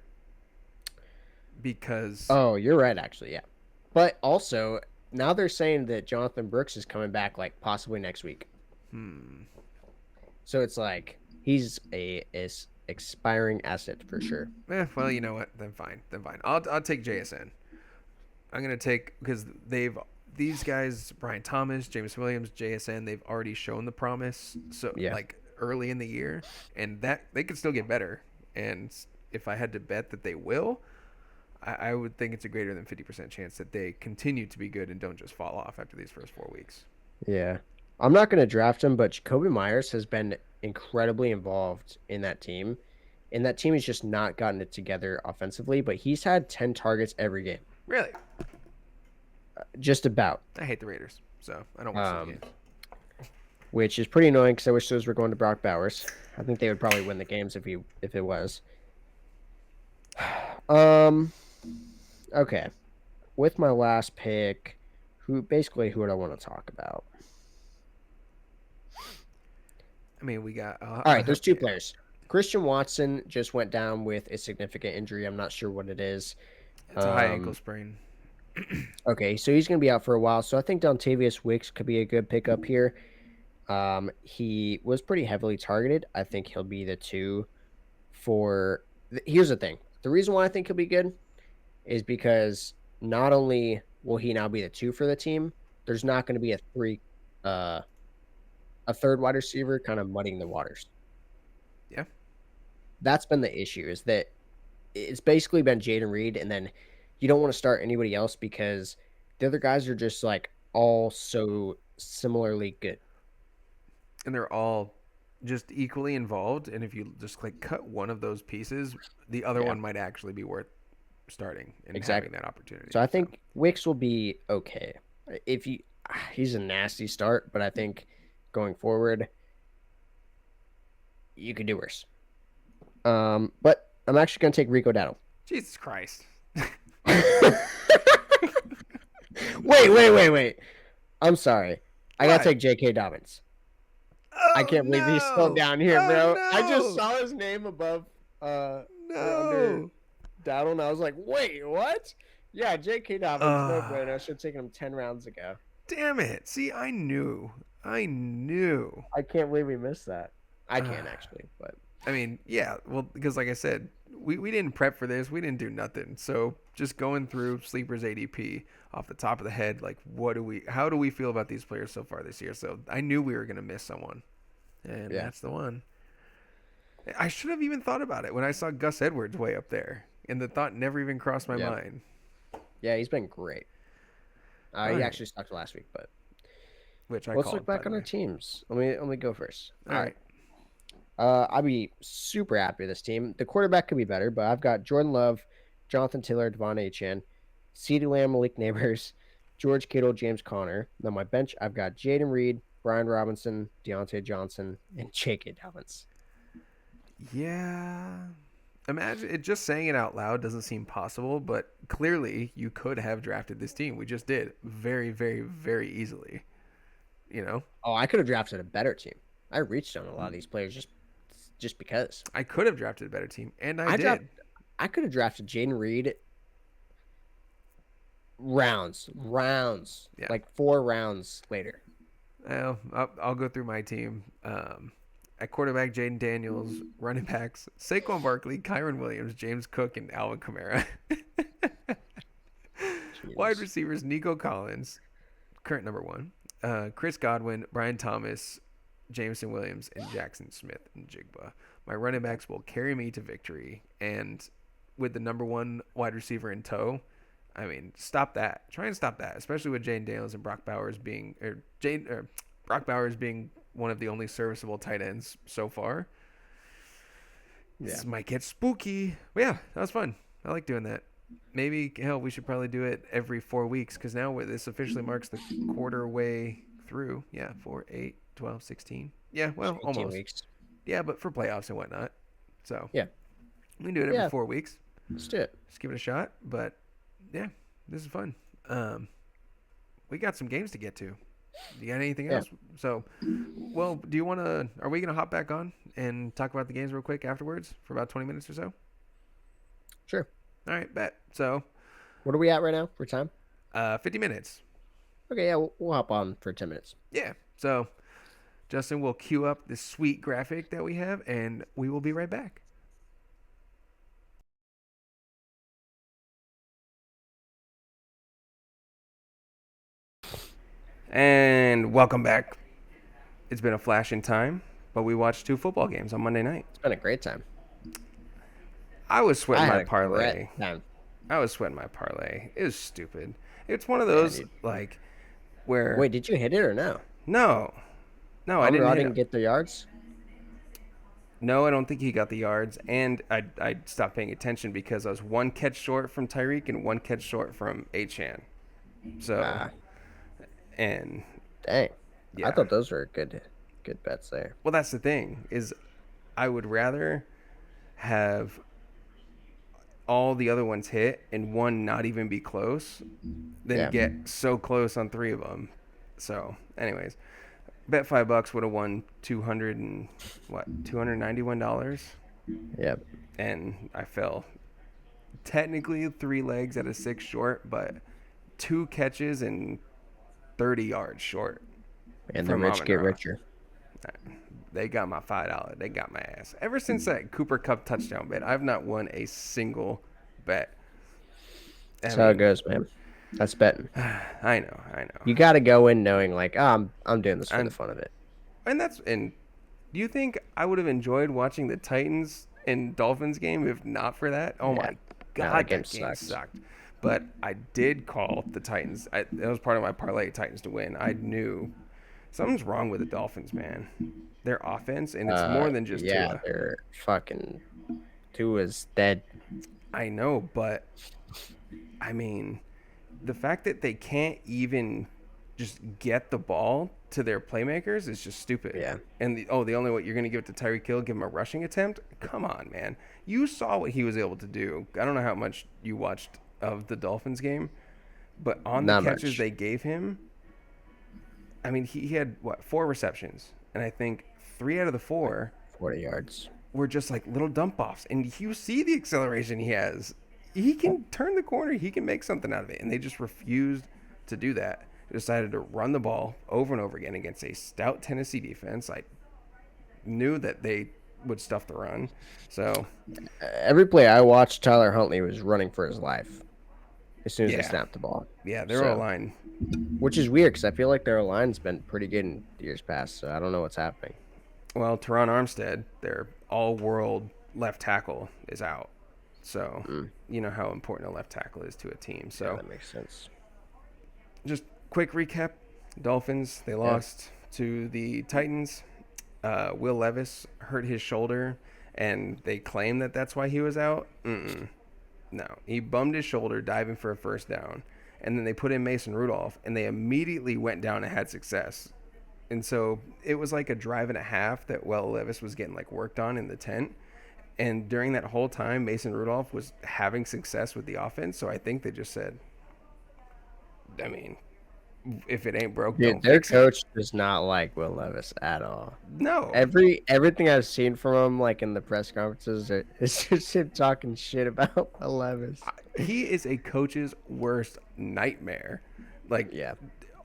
because Oh, you're right, actually, yeah. But also, now they're saying that Jonathan Brooks is coming back like possibly next week. hmm. So it's like he's a is expiring asset for sure. Well, you know what? Then fine. Then fine. I'll take JSN. I'm gonna take because these guys, Brian Thomas, James Williams, JSN, they've already shown the promise. So Yeah. like early in the year, and that they could still get better. And if I had to bet that they will, I would think it's a greater than 50% chance that they continue to be good and don't just fall off after these first 4 weeks. Yeah. I'm not going to draft him, but Jacoby Myers has been incredibly involved in that team. And that team has just not gotten it together offensively, but he's had 10 targets every game. Really, Just about. I hate the Raiders, so I don't watch those Um, games. which is pretty annoying because I wish those were going to Brock Bowers. I think they would probably win the games if it was. Um okay. With my last pick, who would I want to talk about? I mean, we got. All right, there's two Yeah, players. Christian Watson just went down with a significant injury. I'm not sure what it is. it's a high ankle Um, sprain. okay, so he's going to be out for a while. So I think Dontavius Wicks could be a good pickup here. He was pretty heavily targeted. I think he'll be the two for. Here's the thing. The reason why I think he'll be good is because not only will he now be the two for the team, there's not going to be uh, a third wide receiver kind of muddying the waters. Yeah, That's been the issue is that it's basically been Jaden Reed, and then you don't want to start anybody else because the other guys are just like all so similarly good. and they're all just equally involved. And if you just like cut one of those pieces, the other Yeah, one might actually be worth starting and having exactly. that opportunity. So I So think Wicks will be okay. If you, he's a nasty start, but I think going forward you could do worse. But I'm actually gonna take Rico Dowdle. Jesus Christ. Wait. I'm sorry. I gotta What? take J.K. Dobbins. I Oh can't believe he's still no! down here, Oh bro. I just no! saw his name above or under No! Dowdle, and I was like, wait, what? Yeah, J.K. Dobbins, no Uh, brainer. I should have taken him 10 rounds ago. damn it! See, I knew. I knew. I can't believe we missed that. I Uh, can actually, but I mean, yeah. Well, because like I said, we didn't prep for this. We didn't do nothing. So just going through sleepers ADP off the top of the head, like how do we feel about these players so far this year? So I knew we were gonna miss someone, and yeah, that's the one. I should have even thought about it when I saw Gus Edwards way up there, and the thought never even crossed my yeah, mind. yeah. He's been great. All He right, actually sucked last week, but which I let's look called, by back the on our way. teams. Let me go first. All right. I'd be super happy with this team. The quarterback could be better, but I've got Jordan Love, Jonathan Taylor, Devon Achane, CeeDee Lamb, Malik Neighbors, George Kittle, James Conner. Then my bench, I've got Jaden Reed, Brian Robinson, Deontay Johnson, and J.K. Dobbins. Yeah. Imagine it just saying it out loud doesn't seem possible, but clearly you could have drafted this team. We just did very, very, very easily. You know, Oh, I could have drafted a better team. I reached on a lot of these players just because. I could have drafted a better team, and I I dropped. did. I could have drafted Jaden Reed rounds, Yeah. like 4 rounds later. Well, I'll go through my team. At quarterback, Jaden Daniels. Running backs, Saquon Barkley, Kyron Williams, James Cook, and Alvin Kamara. Wide Jesus. receivers, Nico Collins, current number one. Chris Godwin, Brian Thomas, Jameson Williams, and Jackson Smith and Jigba. My running backs will carry me to victory. And with the number one wide receiver in tow, I mean, stop that. Try and stop that, especially with Jane Daniels and Brock Bowers being Brock Bowers being one of the only serviceable tight ends so far. Yeah. This might get spooky. But yeah, that was fun. I like doing that. maybe hell, we should probably do it every 4 weeks because now this officially marks the quarter way through. Yeah, 4, 8, 12, 16. Yeah, well, 18 almost. weeks. Yeah, but for playoffs and whatnot. So Yeah. we can do it every Yeah. 4 weeks. Let's do it. Just give it a shot. But yeah, this is fun. Um, we got some games to get to. You got anything Yeah. else? So, well, do you want to? Are we gonna hop back on and talk about the games real quick afterwards for about 20 minutes or so? Sure. All right, bet. So, What are we at right now for time? 50 minutes. Okay, yeah, we'll hop on for 10 minutes. Yeah. So, Justin will queue up this sweet graphic that we have, and we will be right back. And welcome back. It's been a flash in time, but we watched 2 football games on Monday night. It's been a great time. I was sweating I had my a parlay. great time. I was sweating my parlay. It was stupid. It's one of Yeah, those dude. like where Wait, did you hit it or no? no, no, I didn't Amon-Ra hit didn't him. get the yards? No, I don't think he got the yards, and I stopped paying attention because I was one catch short from Tyreek and one catch short from Achan. So Ah, and dang. I yeah, thought those were good bets there. well that's the thing is I would rather have all the other ones hit and one not even be close than Yeah. get so close on 3 of them. So, anyways, bet $5 would have won 200 and what $291, Yep. and I fell technically 3 legs at a 6 short, but 2 catches and 30 yards short And the from rich get Amon-Ra. richer. They got my $5. They got my ass. Ever since that Cooper Cup touchdown bet, I've not won a single bet. That's how it goes, man. That's betting. I know, I know. You got to go in knowing like, I'm doing this for the And fun of it. and do you think I would have enjoyed watching the Titans and Dolphins game if not for that? Oh Yeah. my No, god, that game that game sucked. sucked. But I did call the Titans. That was part of my parlay, Titans to win. I knew something's wrong with the Dolphins, man. Their offense, and it's more than just Yeah, Tua. they're fucking Tua's dead. I know, but I mean, the fact that they can't even just get the ball to their playmakers is just stupid. Yeah. And the only way you're going to give it to Tyreek Hill, give him a rushing attempt? Come on, man. You saw what he was able to do. I don't know how much you watched of the Dolphins game, but on the Not catches much. they gave him, I mean, he had what 4 receptions, and I think 3 out of the 4 40 yards. were just like little dump offs, and you see the acceleration he has. He can turn the corner. He can make something out of it, and they just refused to do that. They decided to run the ball over and over again against a stout Tennessee defense. I knew that they would stuff the run, so Every play I watched, Tyler Huntley was running for his life as soon as they yeah, snapped the ball. yeah, their So, O line. which is weird because I feel like their line's been pretty good in years past. So I don't know what's happening. Well, Teron Armstead, their all-world left tackle, is out. So you know how important a left tackle is to a team. Yeah, So that makes sense. just quick recap: Dolphins they lost to the Titans. Will Levis hurt his shoulder, and they claim that that's why he was out. No, he bummed his shoulder diving for a first down, and then they put in Mason Rudolph, and they immediately went down and had success. And so it was like a drive and a half that Will Levis was getting like worked on in the tent. And during that whole time, Mason Rudolph was having success with the offense. So I think they just said, I mean, if it ain't broke, Dude, don't their fix it. coach does not like Will Levis at all. No, Everything I've seen from him, like in the press conferences, is just him talking shit about Will Levis. he is a coach's worst nightmare. Like, Yeah.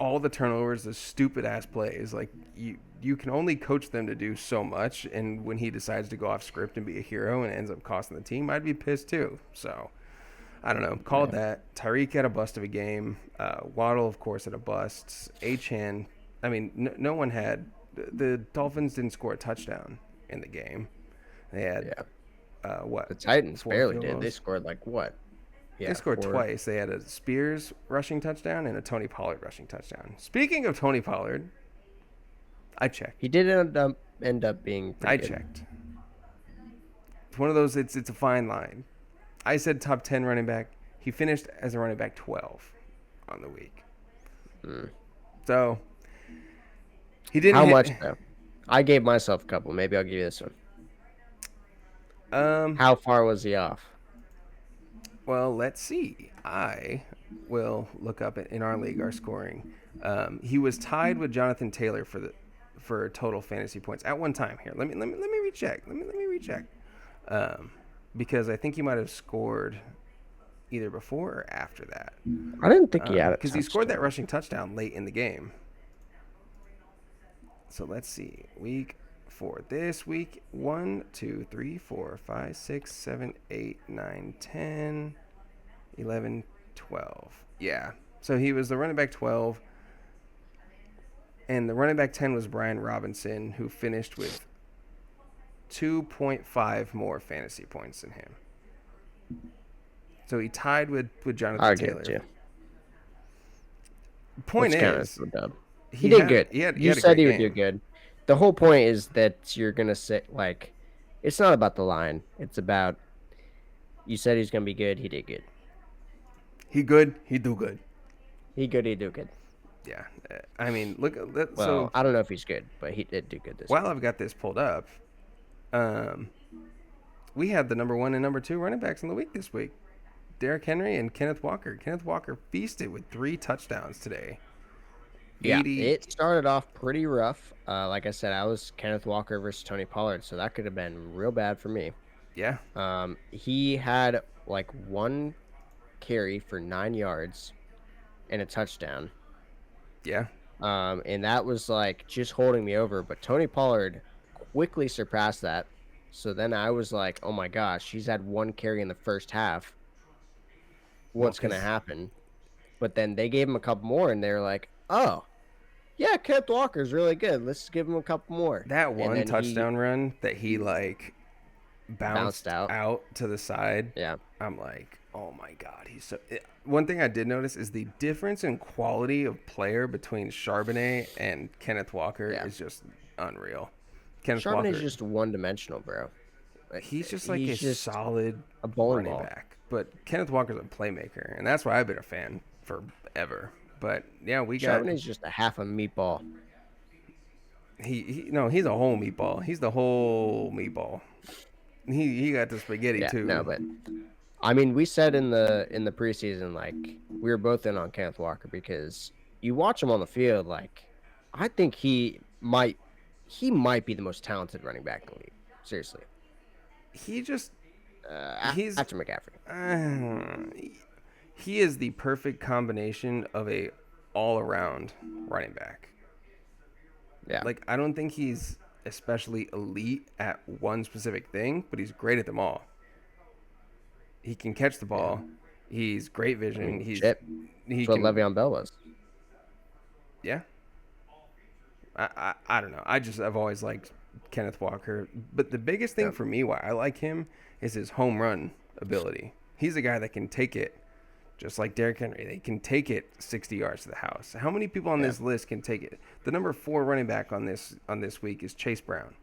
all the turnovers, the stupid ass plays. Like you can only coach them to do so much, and when he decides to go off script and be a hero and ends up costing the team, I'd be pissed too. So I don't know. Called that. Tyreek had a bust of a game. Waddle, of course, had a bust. Achan, I mean, no one had. The Dolphins didn't score a touchdown in the game. They had what? The Titans 4 barely field did. They goals? scored like what? Yeah, They scored 4. twice. They had a Spears rushing touchdown and a Tony Pollard rushing touchdown. Speaking of Tony Pollard, I checked. He did end up being pretty I good. checked. It's one of those. It's a fine line. I said top 10 running back. He finished as a running back 12 on the week. Mm. So he didn't How hit. much though? I gave myself a couple. Maybe I'll give you this one. How far was he off? Well, let's see. I will look up in our league our scoring. He was tied with Jonathan Taylor for total fantasy points at one time. Here, let me recheck. Let me recheck. Because I think he might have scored either before or after that. I didn't think he had a Because he scored that touchdown. rushing touchdown late in the game. So let's see. Week 4. This week, 1, 2, 3, 4, 5, 6, 7, 8, 9, 10, 11, 12. Yeah. So he was the running back 12. And the running back 10 was Brian Robinson, who finished with 2.5 more fantasy points than him. So he tied with Jonathan I'll Taylor. give it to you. Point Let's count it is, as a dub. He did good. He You had a said great he would game. do good. The whole point is that you're gonna say like, it's not about the line. It's about you said he's gonna be good. He did good. He good. He do good. He good. He do good. Yeah. I mean, look at that. Well, So I don't know if he's good, but he did do good this while week. I've got this pulled up, we had the number 1 and number 2 running backs in the week this week. Derrick Henry and Kenneth Walker. Kenneth Walker feasted with 3 touchdowns today. Yeah, 80 it started off pretty rough. Like I said, I was Kenneth Walker versus Tony Pollard, so that could have been real bad for me. Yeah. He had like 1 carry for 9 yards and a touchdown. Yeah. And that was like just holding me over. But Tony Pollard quickly surpassed that. So then I was like, oh my gosh, he's had 1 carry in the first half. What's going to happen? But then they gave him a couple more, and they're like, oh, yeah, Kenneth Walker's really good. Let's give him a couple more. That one touchdown run that he like bounced out to the side. Yeah. I'm like, oh my God. He's so. One thing I did notice is the difference in quality of player between Charbonnet and Kenneth Walker is just unreal. Kenneth Walker Charbonnet's just one-dimensional, bro. He's just like He's a just solid a bowling running ball. back. But Kenneth Walker's a playmaker, and that's why I've been a fan forever. But yeah, we got Charbonnet's just a half a meatball. he's a whole meatball. He's the whole meatball. He got the spaghetti too. No, but I mean, we said in the preseason, like we were both in on Kenneth Walker because you watch him on the field, like I think he might be the most talented running back in the league. Seriously, he just he's after McCaffrey. He is the perfect combination of a all-around running back. Yeah, like I don't think he's especially elite at one specific thing, but he's great at them all. He can catch the ball. Yeah. He's great vision. I mean, He's That's what Le'Veon Bell was. Yeah. I don't know. I've always liked Kenneth Walker, but the biggest thing for me why I like him is his home run ability. He's a guy that can take it, just like Derrick Henry. They can take it 60 yards to the house. How many people on this list can take it? The number 4 running back on this week is Chase Brown.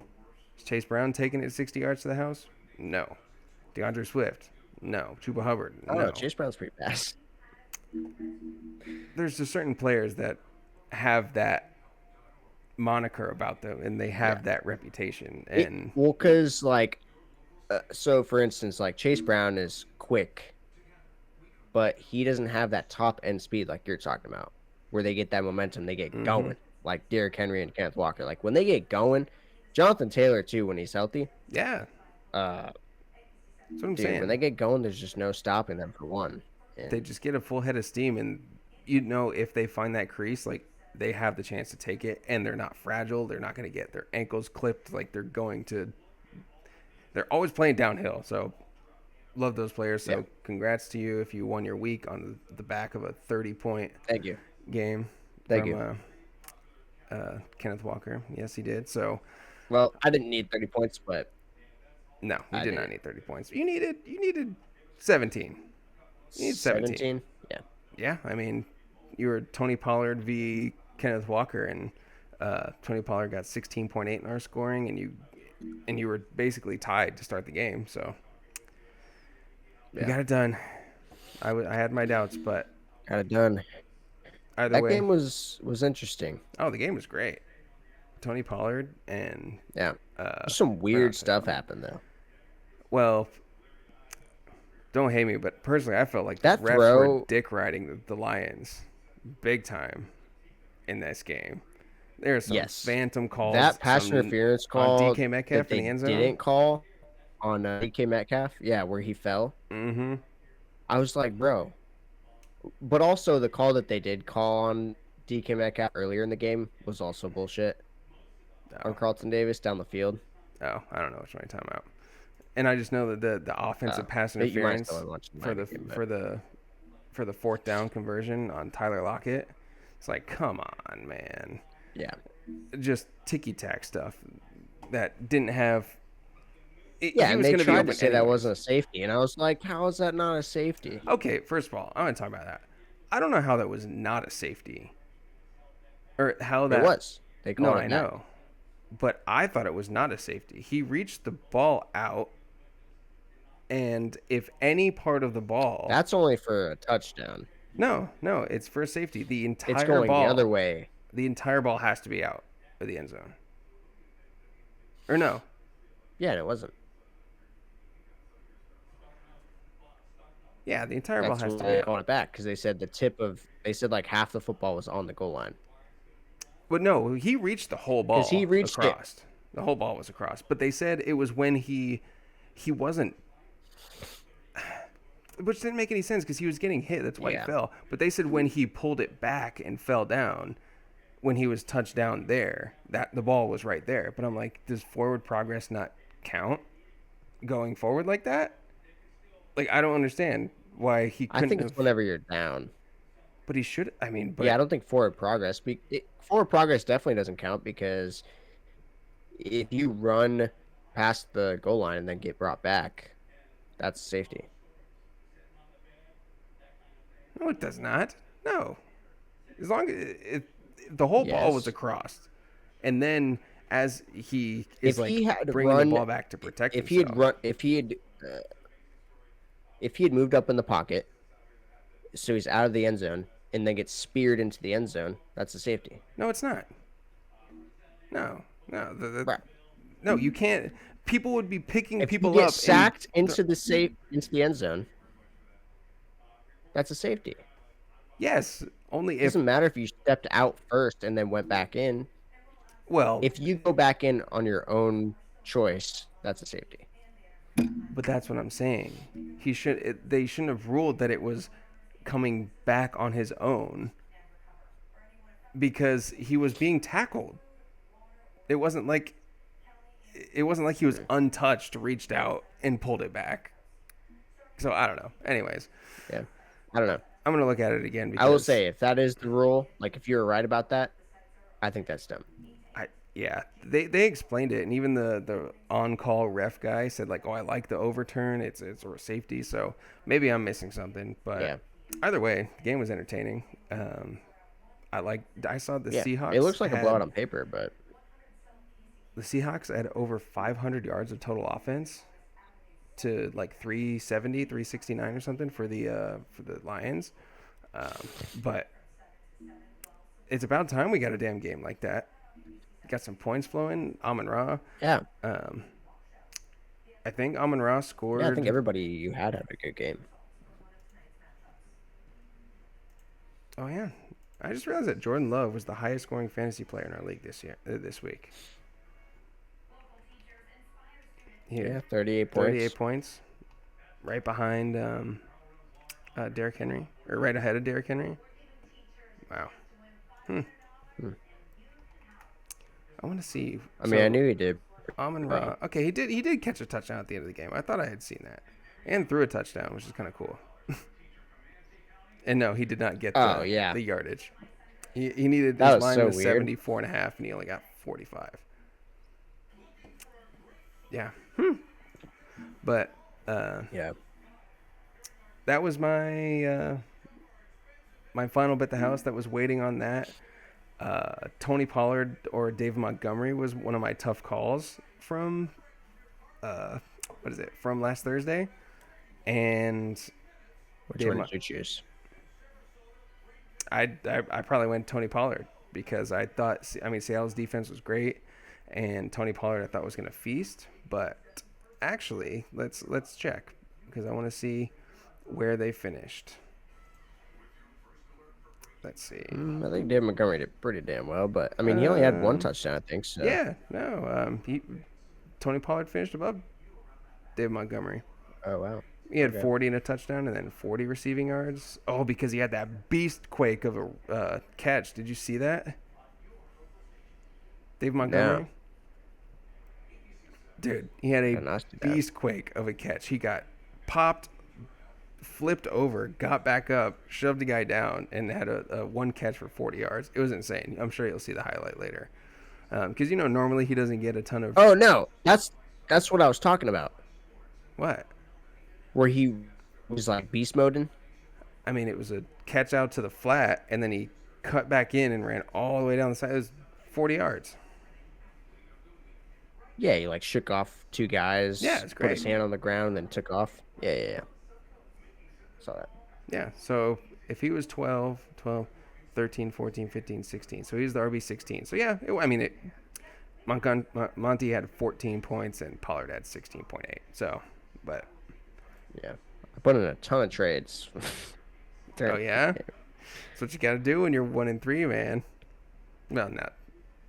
Is Chase Brown taking it 60 yards to the house? No. DeAndre Swift? No. Chuba Hubbard? No. Chase Brown's pretty fast. There's just certain players that have that moniker about them, and they have that reputation. And because like, so for instance, like Chase Brown is quick, but he doesn't have that top end speed like you're talking about, where they get that momentum, they get going, like Derrick Henry and Kenneth Walker. Like when they get going, Jonathan Taylor too, when he's healthy. Yeah. That's what I'm saying. When they get going, there's just no stopping them for one. They just get a full head of steam, and if they find that crease, like they have the chance to take it, and they're not fragile. They're not going to get their ankles clipped. Like they're always playing downhill. So love those players. So congrats to you if you won your week on the back of a 30-point game. Thank you. Kenneth Walker. Yes, he did. So, well, I didn't need 30 points, but no, you did not need 30 points. You needed 17. You need 17. Yeah. Yeah, I mean, you were Tony Pollard v. Kenneth Walker, and Tony Pollard got 16.8 in our scoring, and you were basically tied to start the game. So you got it done. I had my doubts, but Got it done. either That way, game was interesting. oh, the game was great. Tony Pollard and Yeah. uh, There's some or not weird Tony stuff Pollard. happened though. Well, don't hate me, but personally, I felt like the That refs were throw, dick riding the Lions, big time, in this game. There are some yes. phantom calls, That pass some interference on call DK that Metcalf in they the end zone. didn't call on DK Metcalf, yeah, where he fell. Mm-hmm. I was like, bro. But also the call that they did call on DK Metcalf earlier in the game was also bullshit on Oh, Carlton Davis down the field. oh, I don't know which one you're talking about. And I just know that the offensive pass You might still interference have watched the for Miami the game, but for the for the fourth down conversion on Tyler Lockett, it's like, come on, man. yeah. Just ticky tack stuff that didn't have. Yeah, He and was they going to be tried to open say that anyways. wasn't a safety, and I was like, how is that not a safety? Okay, first of all, I'm going to talk about that. I don't know how that was not a safety, or how It that. was. They No, called I it that. know, but I thought it was not a safety. He reached the ball out, and if any part of the ball, That's only for a touchdown. no, it's for safety. It's going the other way. The entire ball has to be out of the end zone, or no? Yeah, and it wasn't. Yeah, the entire ball That's has why to be they out. called it back because they said they said like half the football was on the goal line. But no, he reached the whole Because he ball reached it. across. The whole ball was across. But they said it was when he wasn't, which didn't make any sense because he was getting hit. That's why Yeah. he fell. But they said when he pulled it back and fell down, when he was touched down there, that the ball was right there. But I'm like, does forward progress not count going forward like that? Like, I don't understand why he I couldn't think it's have. whenever you're down. But he should. I mean, Yeah, I but don't think forward progress. Forward progress definitely doesn't count because if you run past the goal line and then get brought back, that's safety. no, it does not. No, as long as the whole ball was Yes. across, and then as he is If like he had bringing the run, ball back to protect if he had himself. run, if he had moved up in the pocket, so he's out of the end zone and then gets speared into the end zone, that's a safety. No, it's not. No, no, Right. no. You can't. People would be picking If you people get up sacked and into the end zone, that's a safety. It yes, only if doesn't matter if you stepped out first and then went back in. well, If you go back in on your own choice, that's a safety. but that's what I'm saying. They shouldn't have ruled that it was coming back on his own because he was being tackled. It wasn't like he was untouched, reached out and pulled it back. So I don't know. Anyways, Yeah. I don't know. I'm gonna look at it again because I will say if that is the rule, like if you're right about that, I think that's dumb. yeah, they explained it, and even the on call ref guy said like, oh, I like the overturn. It's a safety. So maybe I'm missing something, but Yeah. either way, the game was entertaining. I saw the Yeah. Seahawks. It looks like a had- blowout on paper, but The Seahawks had over 500 yards of total offense to like 370, 369 or something for the Lions. But it's about time we got a damn game like that. Got some points flowing. Amon Ra. yeah. I think Amon Ra scored. Yeah, I think everybody you had a good game. Oh yeah, I just realized that Jordan Love was the highest scoring fantasy player in our league this week. Yeah, 38 points. 38 points, right behind Derrick Henry, or right ahead of Derrick Henry. Wow. I want to see. I mean, I knew he did. Amon Ra. Okay, he did catch a touchdown at the end of the game. I thought I had seen that, and threw a touchdown, which is kind of cool. And no, he did not get Oh, the yeah. yardage. He needed That his was line so was weird. 74.5, and he only got 45. Yeah. But Yeah. that was my my final bet the house that was waiting on that. Tony Pollard or David Montgomery was one of my tough calls from from last Thursday, and Which Dave one Mon- did you choose? I probably went Tony Pollard because I thought, I mean, Seattle's defense was great, and Tony Pollard I thought was going to feast. But actually, let's check because I want to see where they finished. Let's see. I think David Montgomery did pretty damn well, but I mean, he only had one Um, touchdown, I think. So Yeah, no. Tony Pollard finished above David Montgomery. oh wow, He had Okay. 40 and a touchdown and then 40 receiving yards. Oh, because he had that beast quake of a catch. Did you see that? Dave Montgomery? Dude, he had a Did not see that. beast quake of a catch. He got popped, flipped over, got back up, shoved the guy down, and had a one catch for 40 yards. It was insane. I'm sure you'll see the highlight later. Because, normally he doesn't get a ton of... Oh no, that's what I was talking about. What? Where he was like beast moding. I mean, it was a catch out to the flat, and then he cut back in and ran all the way down the side. It was 40 yards. Yeah, he like shook off two guys. Yeah, it's Put his great. hand on the ground, and then took off. Yeah. Saw that. Yeah, so if he was 12, 13, 14, 15, 16. So he was the RB16. So yeah, Monty had 14 points and Pollard had 16.8. So, but Yeah, I put in a ton of trades. oh yeah, that's what you got to do when you're 1-3, man. Well, not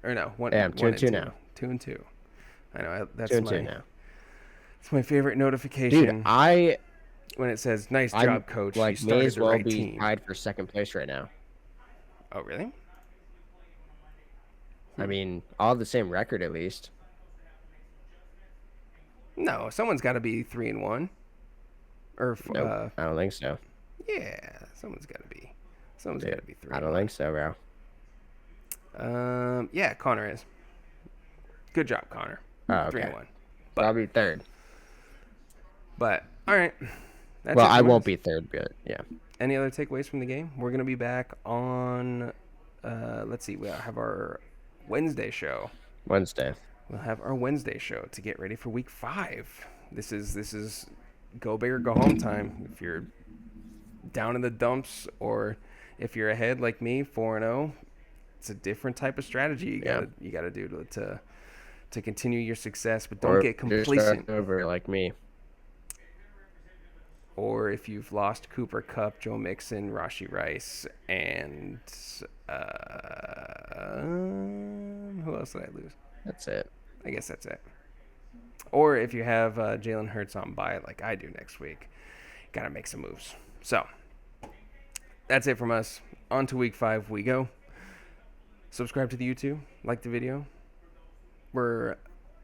or no one. Yeah, I'm 2-2 now. 2-2. I know that's 2-2 now. it's my favorite notification Dude, I when it says "Nice job, coach." You like may started as the well right be team. tied for second place right now. Oh really? I mean, all have the same record at least. No, someone's got to be 3-1. Or Nope, I don't think so. yeah, someone's got to be. Someone's got to be 3. I don't think so, bro. Yeah, Connor is. Good job, Connor. Oh, okay. 3-1. Probably third. But all right. That's Well, it I from won't us. be third, but yeah. Any other takeaways from the game? We're gonna be back on. Let's see. We'll have our Wednesday show. Wednesday. We'll have our Wednesday show to get ready for Week 5. This is go big or go home time. If you're down in the dumps or if you're ahead like me, 4-0, it's a different type of strategy you gotta do to continue your success, but don't Or get just complacent. start over like me. Or if you've lost Cooper Kupp, Joe Mixon, Rashi Rice, and who else did I lose? That's it. I guess that's it. Or if you have Jalen Hurts on bye like I do next week, got to make some moves. So that's it from us. On to Week 5 we go. Subscribe to the YouTube. Like the video. We're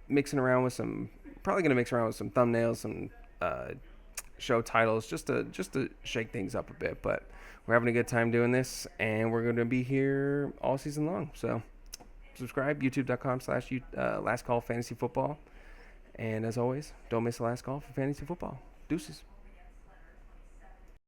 probably going to mix around with some thumbnails, some show titles, just to shake things up a bit. But we're having a good time doing this, and we're going to be here all season long. So subscribe, youtube.com/last call fantasy football. And as always, don't miss the last call for fantasy football. Deuces.